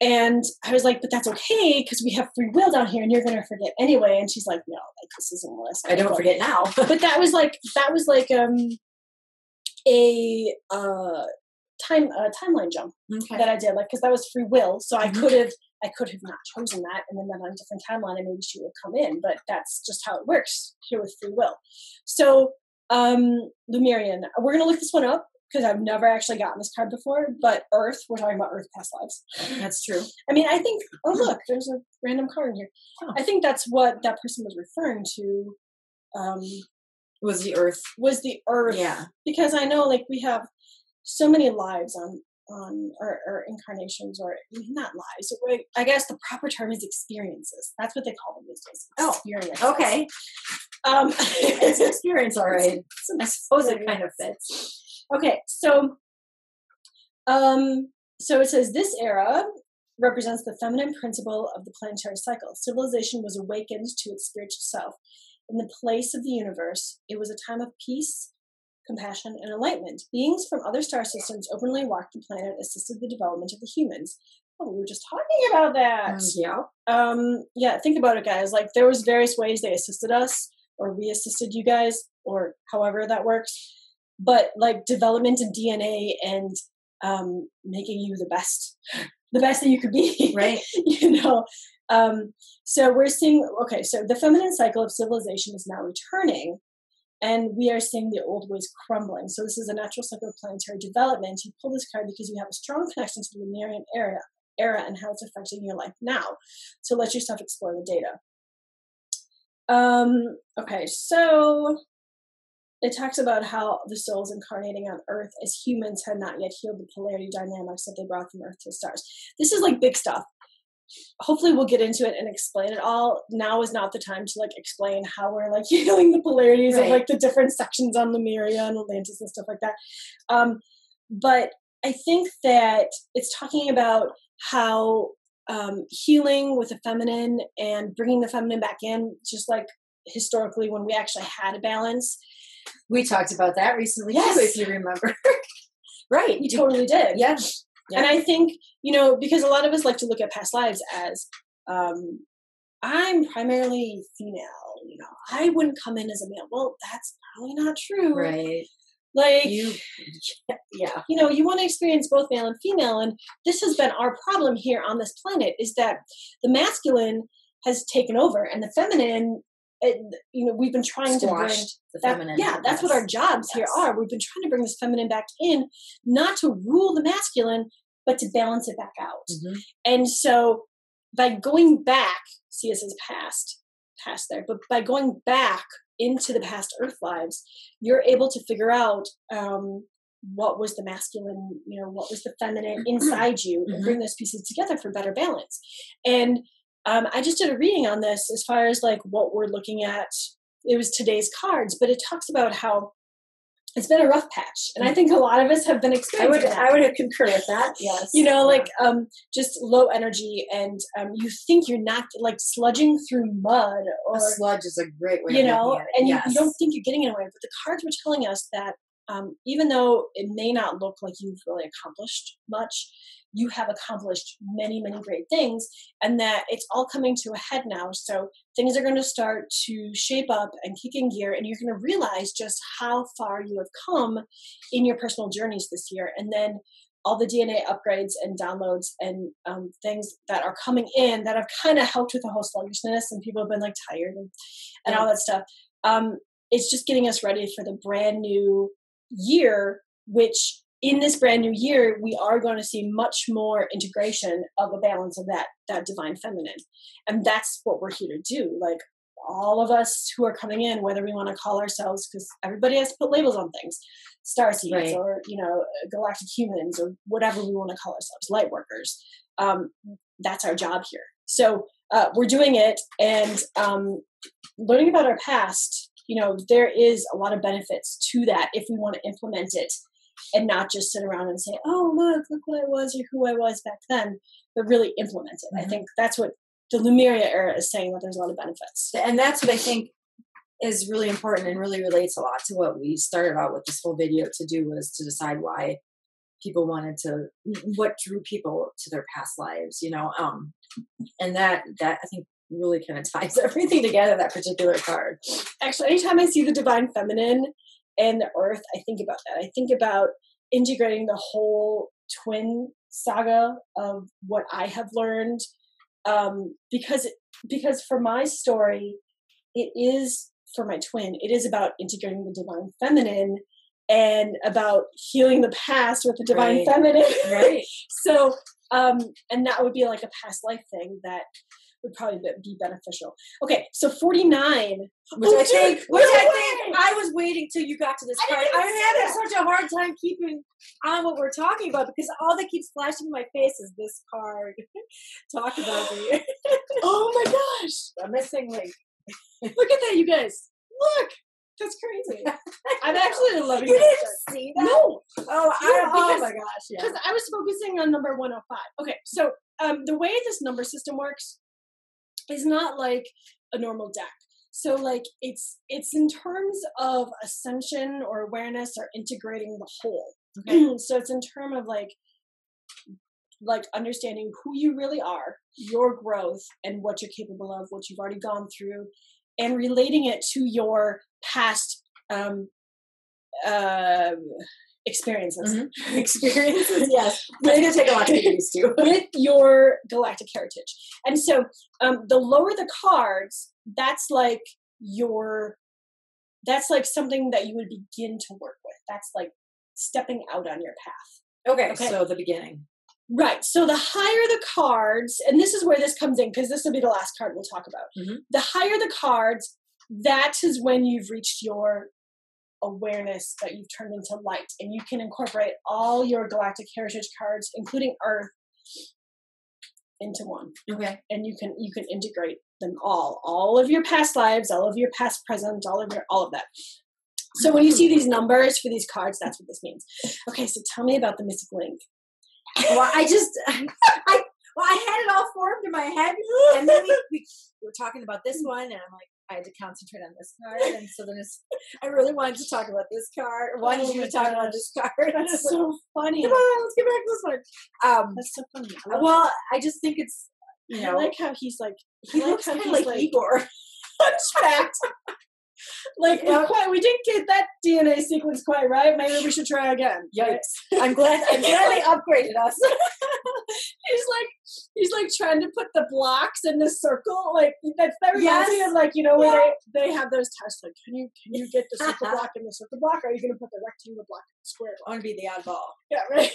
And I was like, but that's okay because we have free will down here and you're going to forget anyway. And she's like, no, like this isn't what I signed up for. I don't forget now. But that was like a timeline jump that I did, like, because that was free will. So I could have not chosen that and then on a different timeline and maybe she would come in, but that's just how it works here with free will. So Lemurian, we're going to look this one up because I've never actually gotten this card before, but Earth, we're talking about Earth past lives. That's true. I mean, I think, oh look, there's a random card in here. Oh. I think that's what that person was referring to. Was the Earth. Yeah. Because I know like we have so many lives on or incarnations, or not lives. I guess the proper term is experiences. That's what they call them these days. Experiences. Oh, okay. It's an experience, all right. I suppose it kind of fits. Okay, so it says this era represents the feminine principle of the planetary cycle. Civilization was awakened to its spiritual self. In the place of the universe, it was a time of peace, compassion, and enlightenment. Beings from other star systems openly walked the planet, assisted the development of the humans. Oh, we were just talking about that. Yeah, think about it, guys. Like there was various ways they assisted us, or we assisted you guys, or however that works. But like development in DNA and making you the best that you could be, right? So we're seeing, so the feminine cycle of civilization is now returning, and we are seeing the old ways crumbling. So this is a natural cycle of planetary development. You pull this card because you have a strong connection to the Lemurian era and how it's affecting your life now. So let yourself explore the data. So it talks about how the souls incarnating on Earth as humans had not yet healed the polarity dynamics that they brought from Earth to the stars. This is like big stuff. Hopefully we'll get into it and explain it all. Now is not the time to like explain how we're like healing the polarities of like the different sections on Lemuria and Atlantis and stuff like that. But I think that it's talking about how healing with the feminine and bringing the feminine back in, just like historically when we actually had a balance. We talked about that recently too, if you remember. Right, you totally did. Yeah. And I think, because a lot of us like to look at past lives as, I'm primarily female, I wouldn't come in as a male. Well, that's probably not true. Right. Like, you want to experience both male and female. And this has been our problem here on this planet, is that the masculine has taken over and the feminine, we've been trying to bring the feminine. Yeah, that's what our jobs here are. We've been trying to bring this feminine back in, not to rule the masculine, but to balance it back out. Mm-hmm. And so by going back, see, this is past there, but by going back into the past Earth lives, you're able to figure out what was the masculine, what was the feminine inside you, and bring those pieces together for better balance. And I just did a reading on this as far as like what we're looking at. It was today's cards, but it talks about how it's been a rough patch. And I think a lot of us have been experiencing that. I would have concurred with that. Yes. Just low energy, and you think you're not like sludging through mud, or a sludge is a great way of looking at it. And you don't think you're getting anywhere. But the cards were telling us that even though it may not look like you've really accomplished much, you have accomplished many, many great things, and that it's all coming to a head now. So things are going to start to shape up and kick in gear, and you're going to realize just how far you have come in your personal journeys this year. And then all the DNA upgrades and downloads and things that are coming in that have kind of helped with the whole sluggishness, and people have been like tired and all that stuff. It's just getting us ready for the brand new year, which in this brand new year, we are going to see much more integration of a balance of that divine feminine. And that's what we're here to do. Like all of us who are coming in, whether we want to call ourselves, because everybody has to put labels on things, starseeds, or, galactic humans, or whatever we want to call ourselves, light workers. that's our job here. So we're doing it, and learning about our past, there is a lot of benefits to that if we want to implement it and not just sit around and say, oh, look what I was or who I was back then, but really implement it. I think that's what the Lemuria era is saying, that there's a lot of benefits. And that's what I think is really important and really relates a lot to what we started out with this whole video to do, was to decide why people what drew people to their past lives, and that I think really kind of ties everything together, that particular card. Actually, anytime I see the divine feminine and the earth, I think about that. I think about integrating the whole twin saga of what I have learned, because for my story, it is, for my twin, it is about integrating the divine feminine and about healing the past with the divine feminine. Right. So, and that would be like a past life thing that would probably be beneficial. Okay, so 49. Which I think I was waiting till you got to this part. I'm having such a hard time keeping on what we're talking about, because all that keeps flashing in my face is this card. Talk about me. Oh my gosh. A missing link. Look at that, you guys. Look. That's crazy. I'm actually loving You that. didn't see that? No. Oh my gosh. Yeah. Because I was focusing on number 105. Okay, so the way this number system works is not like a normal deck. So like it's in terms of ascension or awareness or integrating the whole. Okay. So it's in terms of like understanding who you really are, your growth, and what you're capable of, what you've already gone through, and relating it to your past experiences. Experiences, yes. It's going to take a lot to get used to. With your galactic heritage. And so the lower the cards, that's like something that you would begin to work with. That's like stepping out on your path. Okay. So the beginning. Right. So the higher the cards, and this is where this comes in, because this will be the last card we'll talk about. The higher the cards, that is when you've reached your awareness, that you've turned into light, and you can incorporate all your galactic heritage cards, including Earth, into one. Okay. And you can integrate them all of your past lives, all of your past present, all of that. So when you see these numbers for these cards, that's what this means. Okay, so tell me about the mystic link. Well, I had it all formed in my head, and then we were talking about this one, and I'm like, I had to concentrate on this card, and so then I really wanted to talk about this card. Why did you talk about this card? That's so funny. Come on, let's get back to this one. That's so funny. Well, I just think it's, I like how he's like, he looks kind of like Igor. Hunchbacked. Like, we didn't get that DNA sequence quite right. Maybe we should try again. Yikes. I'm glad they upgraded us. He's like trying to put the blocks in the circle. Like, that's reminds me of where they have those tests. Like, can you get the circle block in the circle block? Or are you going to put the rectangle block in the square block? I want to be the oddball. Yeah, right.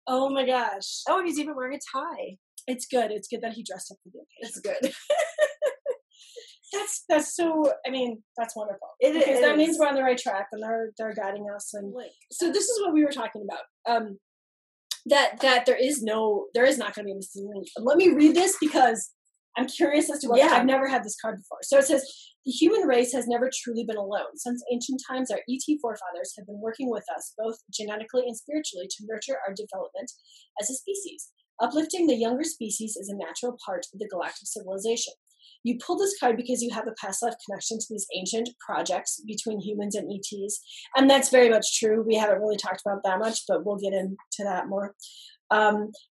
Oh my gosh. Oh, and he's even wearing a tie. It's good. It's good that he dressed up for the occasion. It's good. That's so, that's wonderful. Because that means we're on the right track, and they're guiding us. And so this is what we were talking about. That there is not going to be a missing link. Let me read this because I'm curious as to what I've never had this card before. So it says, the human race has never truly been alone. Since ancient times, our ET forefathers have been working with us, both genetically and spiritually, to nurture our development as a species. Uplifting the younger species is a natural part of the galactic civilization. You pull this card because you have a past life connection to these ancient projects between humans and ETs. And that's very much true. We haven't really talked about that much, but we'll get into that more.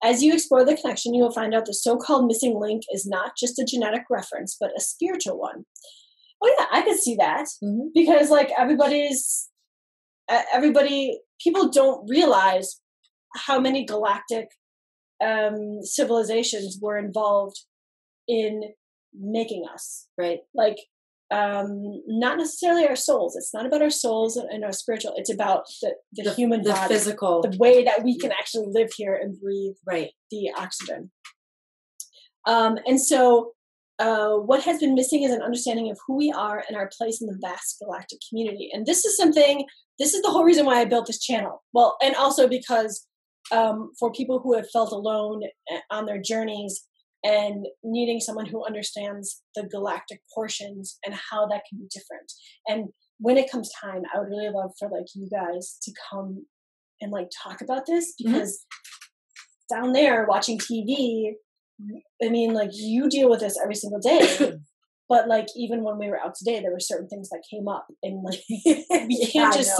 As you explore the connection, you will find out the so-called missing link is not just a genetic reference, but a spiritual one. Oh yeah, I could see that. Because people don't realize how many galactic civilizations were involved in making us, right? Like, not necessarily our souls. It's not about our souls and our spiritual. It's about the human body, the physical, the way that we can actually live here and breathe the oxygen. And so what has been missing is an understanding of who we are and our place in the vast galactic community. And this is the whole reason why I built this channel. Well, and also because for people who have felt alone on their journeys and needing someone who understands the galactic portions and how that can be different. And when it comes time, I would really love for like you guys to come and like talk about this, because down there watching TV, I mean, like you deal with this every single day. But like even when we were out today, there were certain things that came up, and like we can't just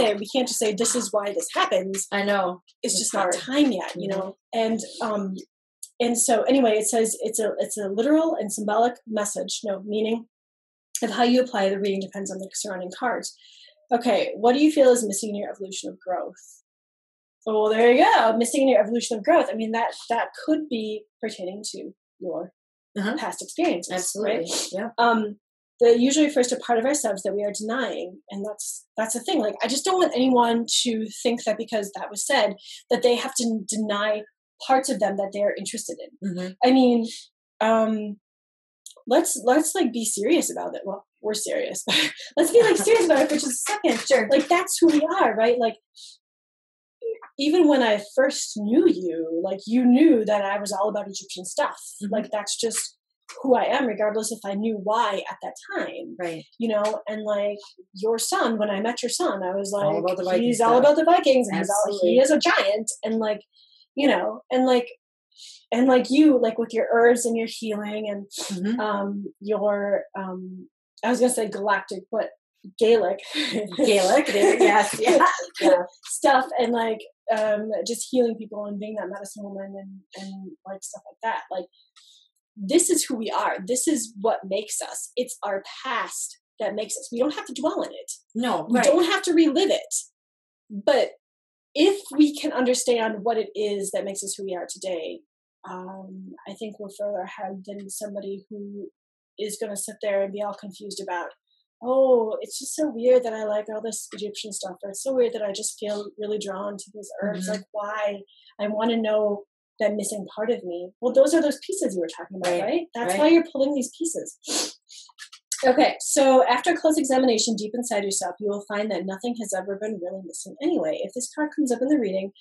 say this is why this happens. I know it's just hard. Not time yet, you know. And so anyway, it says it's a literal and symbolic message, meaning of how you apply the reading depends on the surrounding cards. Okay, what do you feel is missing in your evolution of growth? Oh, well, there you go. Missing in your evolution of growth. I mean, that could be pertaining to your past experiences. Absolutely. Right? Yeah. That usually refers to part of ourselves that we are denying. And that's the thing. Like, I just don't want anyone to think that because that was said, that they have to deny parts of them that they're interested in. I mean, let's like be serious about it. Well, we're serious. Let's be like serious about it for just a second. Sure. Like, that's who we are, right? Like, even when I first knew you, like, you knew that I was all about Egyptian stuff. Like, that's just who I am, regardless if I knew why at that time. Right. You know, and like your son, when I met your son, I was like, all about the Vikings he's stuff. all about the Vikings, and Absolutely. he is a giant. And like, you know, and like you, like with your herbs and your healing and your, I was going to say galactic, but Gaelic, yes, yeah. stuff, and like just healing people and being that medicine woman and like stuff like that. Like, this is who we are. This is what makes us. It's our past that makes us. We don't have to dwell in it. No, we don't have to relive it. But if we can understand what it is that makes us who we are today, I think we're further ahead than somebody who is going to sit there and be all confused about, oh, it's just so weird that I like all this Egyptian stuff, or it's so weird that I just feel really drawn to these herbs. Like, why? I want to know that missing part of me. Well, those are those pieces you were talking about, right? That's why you're pulling these pieces. Okay, so after close examination deep inside yourself, you will find that nothing has ever been really missing anyway. If this card comes up in the reading,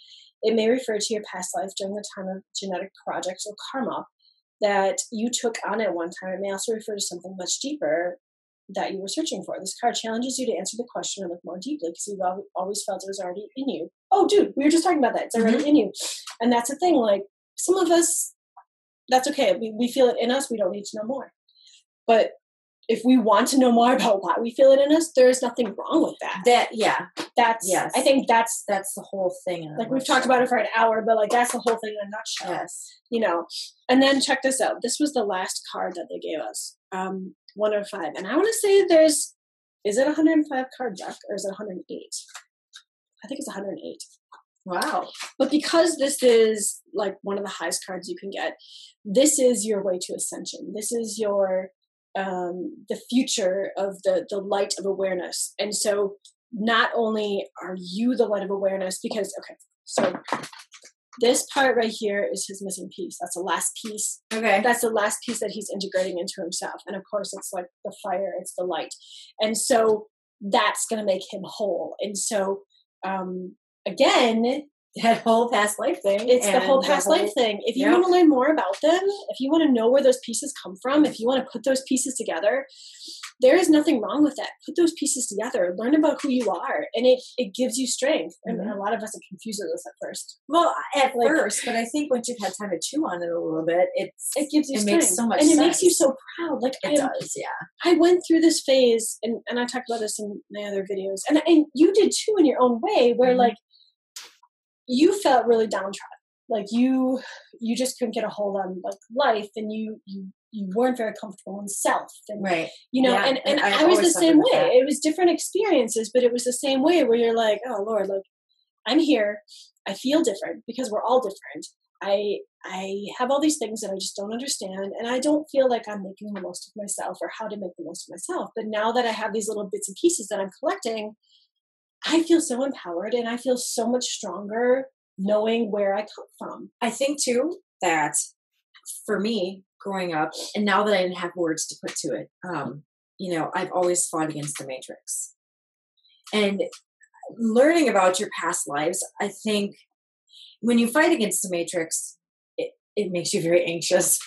it may refer to your past life during the time of genetic projects or karma that you took on at one time. It may also refer to something much deeper that you were searching for. This card challenges you to answer the question and look more deeply, because you've always felt it was already in you. Oh, dude, we were just talking about that. It's already in you. And that's the thing. Like, some of us, that's okay. We feel it in us. We don't need to know more. But if we want to know more about why we feel it in us, there's nothing wrong with that. I think that's the whole thing. Like, we've talked about it for an hour, but like, that's the whole thing in a nutshell. Yes. You know, and then check this out. This was the last card that they gave us. 105. And I want to say is it 105 card deck, or is it 108? I think it's 108. Wow. But because this is like one of the highest cards you can get, this is your way to ascension. This is your the future of the light of awareness. And so not only are you the light of awareness, because so this part right here is his missing piece. That's the last piece. Okay. That's the last piece that he's integrating into himself. And of course, it's like the fire, it's the light. And so that's going to make him whole. And so, again, that whole past life thing. It's the whole past life thing. If you want to learn more about them, if you want to know where those pieces come from, if you want to put those pieces together, there is nothing wrong with that. Put those pieces together. Learn about who you are. And it gives you strength. And a lot of us are confused with this at first. Well, at first, but I think once you've had time to chew on it a little bit, it gives you strength. Makes so much sense. And it makes you so proud. Like, it does, yeah. I went through this phase, and I talked about this in my other videos. And you did too in your own way, where like, you felt really downtrodden. Like you just couldn't get a hold on like life, and you weren't very comfortable in self. And, you know, and I was the same way. It was different experiences, but it was the same way where you're like, oh Lord, like I'm here. I feel different because we're all different. I have all these things that I just don't understand, and I don't feel like I'm making the most of myself or how to make the most of myself. But now that I have these little bits and pieces that I'm collecting, I feel so empowered, and I feel so much stronger knowing where I come from. I think too that for me growing up, and now that I didn't have words to put to it, you know, I've always fought against the matrix. And learning about your past lives, I think when you fight against the matrix, it makes you very anxious,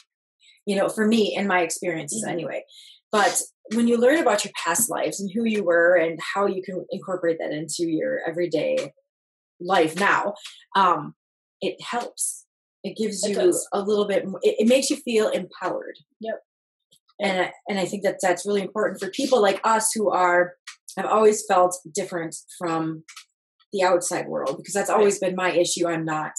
for me, in my experiences anyway. But when you learn about your past lives and who you were and how you can incorporate that into your everyday life now, it helps. It gives you a little bit more, it makes you feel empowered. Yep. And I think that's really important for people like us who have always felt different from the outside world, because that's always been my issue. I'm not,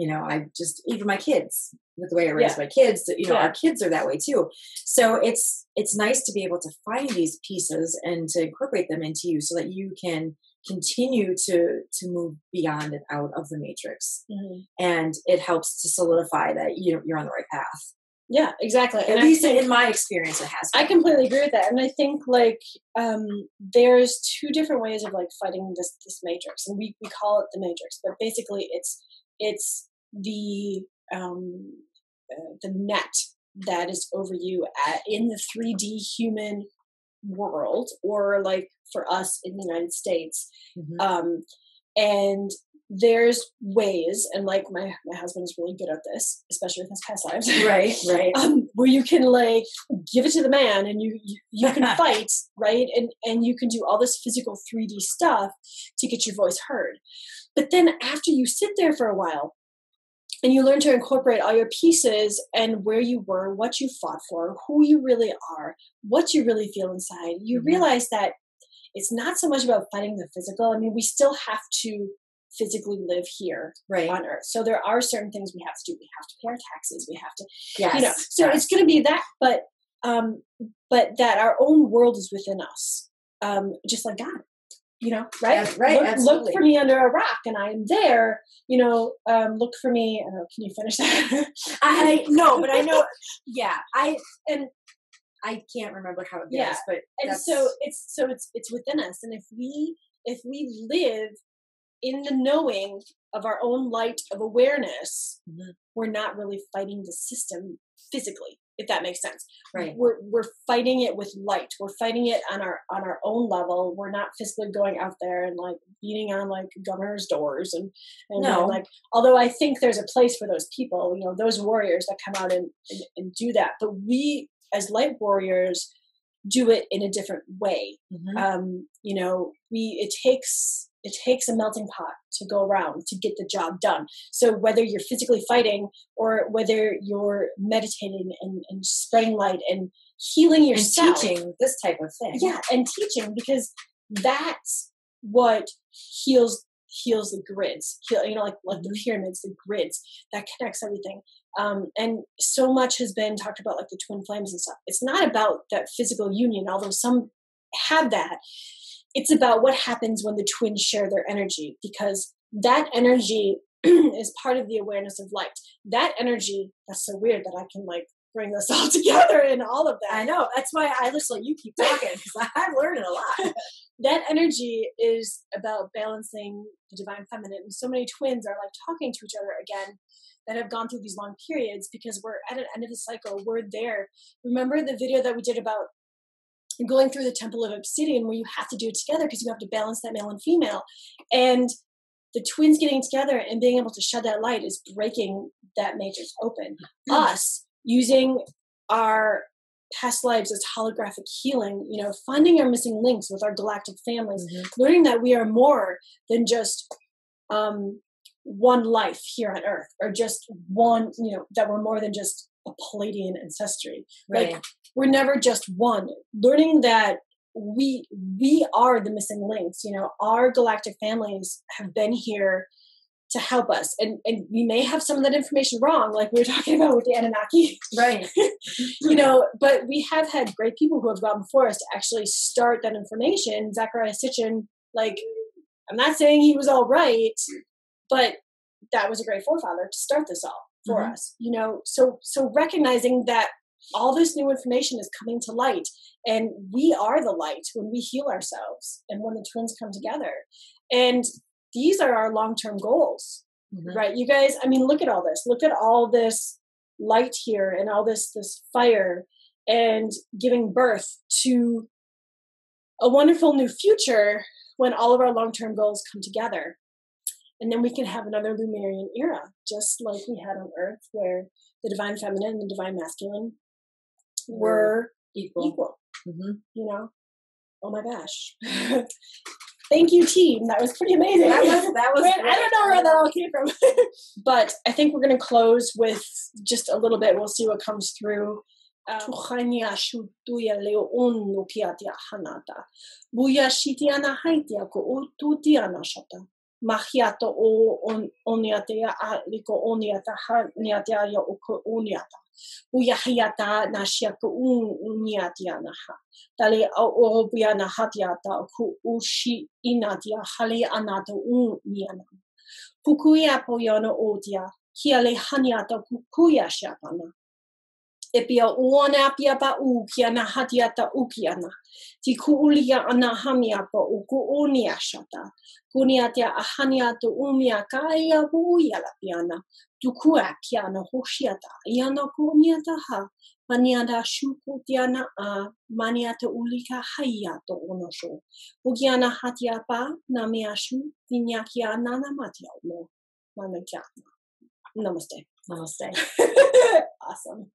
I just, even my kids, with the way I raise my kids, our kids are that way too. So it's nice to be able to find these pieces and to incorporate them into you so that you can continue to move beyond and out of the matrix. Mm-hmm. And it helps to solidify that you're on the right path. Yeah, exactly. At least in my experience, it has been. I completely agree with that. And I think there's two different ways of fighting this matrix, and we call it the matrix, but basically it's the net that is over you in the 3D human world, or for us in the United States. Mm-hmm. And there's ways, and my husband is really good at this, especially with his past lives. Right. Where you can give it to the man, and you can fight, right? And you can do all this physical 3D stuff to get your voice heard. But then after you sit there for a while, and you learn to incorporate all your pieces and where you were, what you fought for, who you really are, what you really feel inside, you mm-hmm. realize that it's not so much about fighting the physical. I mean, we still have to physically live here on Earth. So there are certain things we have to do. We have to pay our taxes. We have to, so it's going to be that, but that our own world is within us, just like God, right? Right. Look for me under a rock and I am there, look for me. I don't know, can you finish that? No, but I know. Yeah. I can't remember how it goes, but so it's within us. And if we live in the knowing of our own light of awareness, mm-hmm. we're not really fighting the system physically, if that makes sense. Right. We're fighting it with light. We're fighting it on our own level. We're not physically going out there and beating on governor's doors and no. Although I think there's a place for those people, those warriors that come out and do that. But we as light warriors do it in a different way. Mm-hmm. It takes a melting pot to go around to get the job done. So whether you're physically fighting or whether you're meditating and spreading light and healing yourself. And teaching this type of thing. Yeah, and teaching, because that's what heals the grids. Like the pyramids, the grids, that connects everything. And so much has been talked about the twin flames and stuff. It's not about that physical union, although some have that. It's about what happens when the twins share their energy, because that energy is part of the awareness of light. That energy, that's so weird that I can bring this all together in all of that. I know. That's why I listen. You keep talking, because I'm learning a lot. That energy is about balancing the divine feminine. And so many twins are talking to each other again that have gone through these long periods, because we're at an end of the cycle. We're there. Remember the video that we did about going through the temple of obsidian, where you have to do it together because you have to balance that male and female, and the twins getting together and being able to shed that light is breaking that matrix open. Mm-hmm. Us using our past lives as holographic healing, finding our missing links with our galactic families, mm-hmm. learning that we are more than just one life here on Earth, or just one, that we're more than just a Palladian ancestry. Right. We're never just one. Learning that we are the missing links. Our galactic families have been here to help us, and we may have some of that information wrong, like we were talking about with the Annunaki, right? But we have had great people who have gone before us to actually start that information. Zachariah Sitchin, I'm not saying he was all right, but that was a great forefather to start this all for mm-hmm. us. So recognizing that all this new information is coming to light, and we are the light when we heal ourselves and when the twins come together. And these are our long-term goals, mm-hmm. right? You guys, look at all this. Look at all this light here and all this fire, and giving birth to a wonderful new future when all of our long-term goals come together. And then we can have another Lumerian era, just like we had on Earth, where the divine feminine and the divine masculine were equal. Mm-hmm. You know? Oh my gosh. Thank you, team. That was pretty amazing. That was I don't know where that all came from. But I think we're going to close with just a little bit. We'll see what comes through. Mahiato o oniatea liko oniata niatea yo oniata. Buyahiata na shiaku uniatia naha. Dali o buyana hatiata ku ushi inatia hali anata uniana. Pukuya poyana odia. Hiale haniata kukuya shapana. Epia uona pia pa ukiana hatiata ukiana. Ti kuulia ana hamiapa uku unia shata. Kuniatia ahaniata umia kaya buia la piana. Tukua piana hoshiata. Iana kuniata ha. Maniata shuku tiana a. Maniata ulika hayato onosho. Ugiana hatiapa namiashu. Tinyakia nana matia no. Namaste. Namaste. Awesome.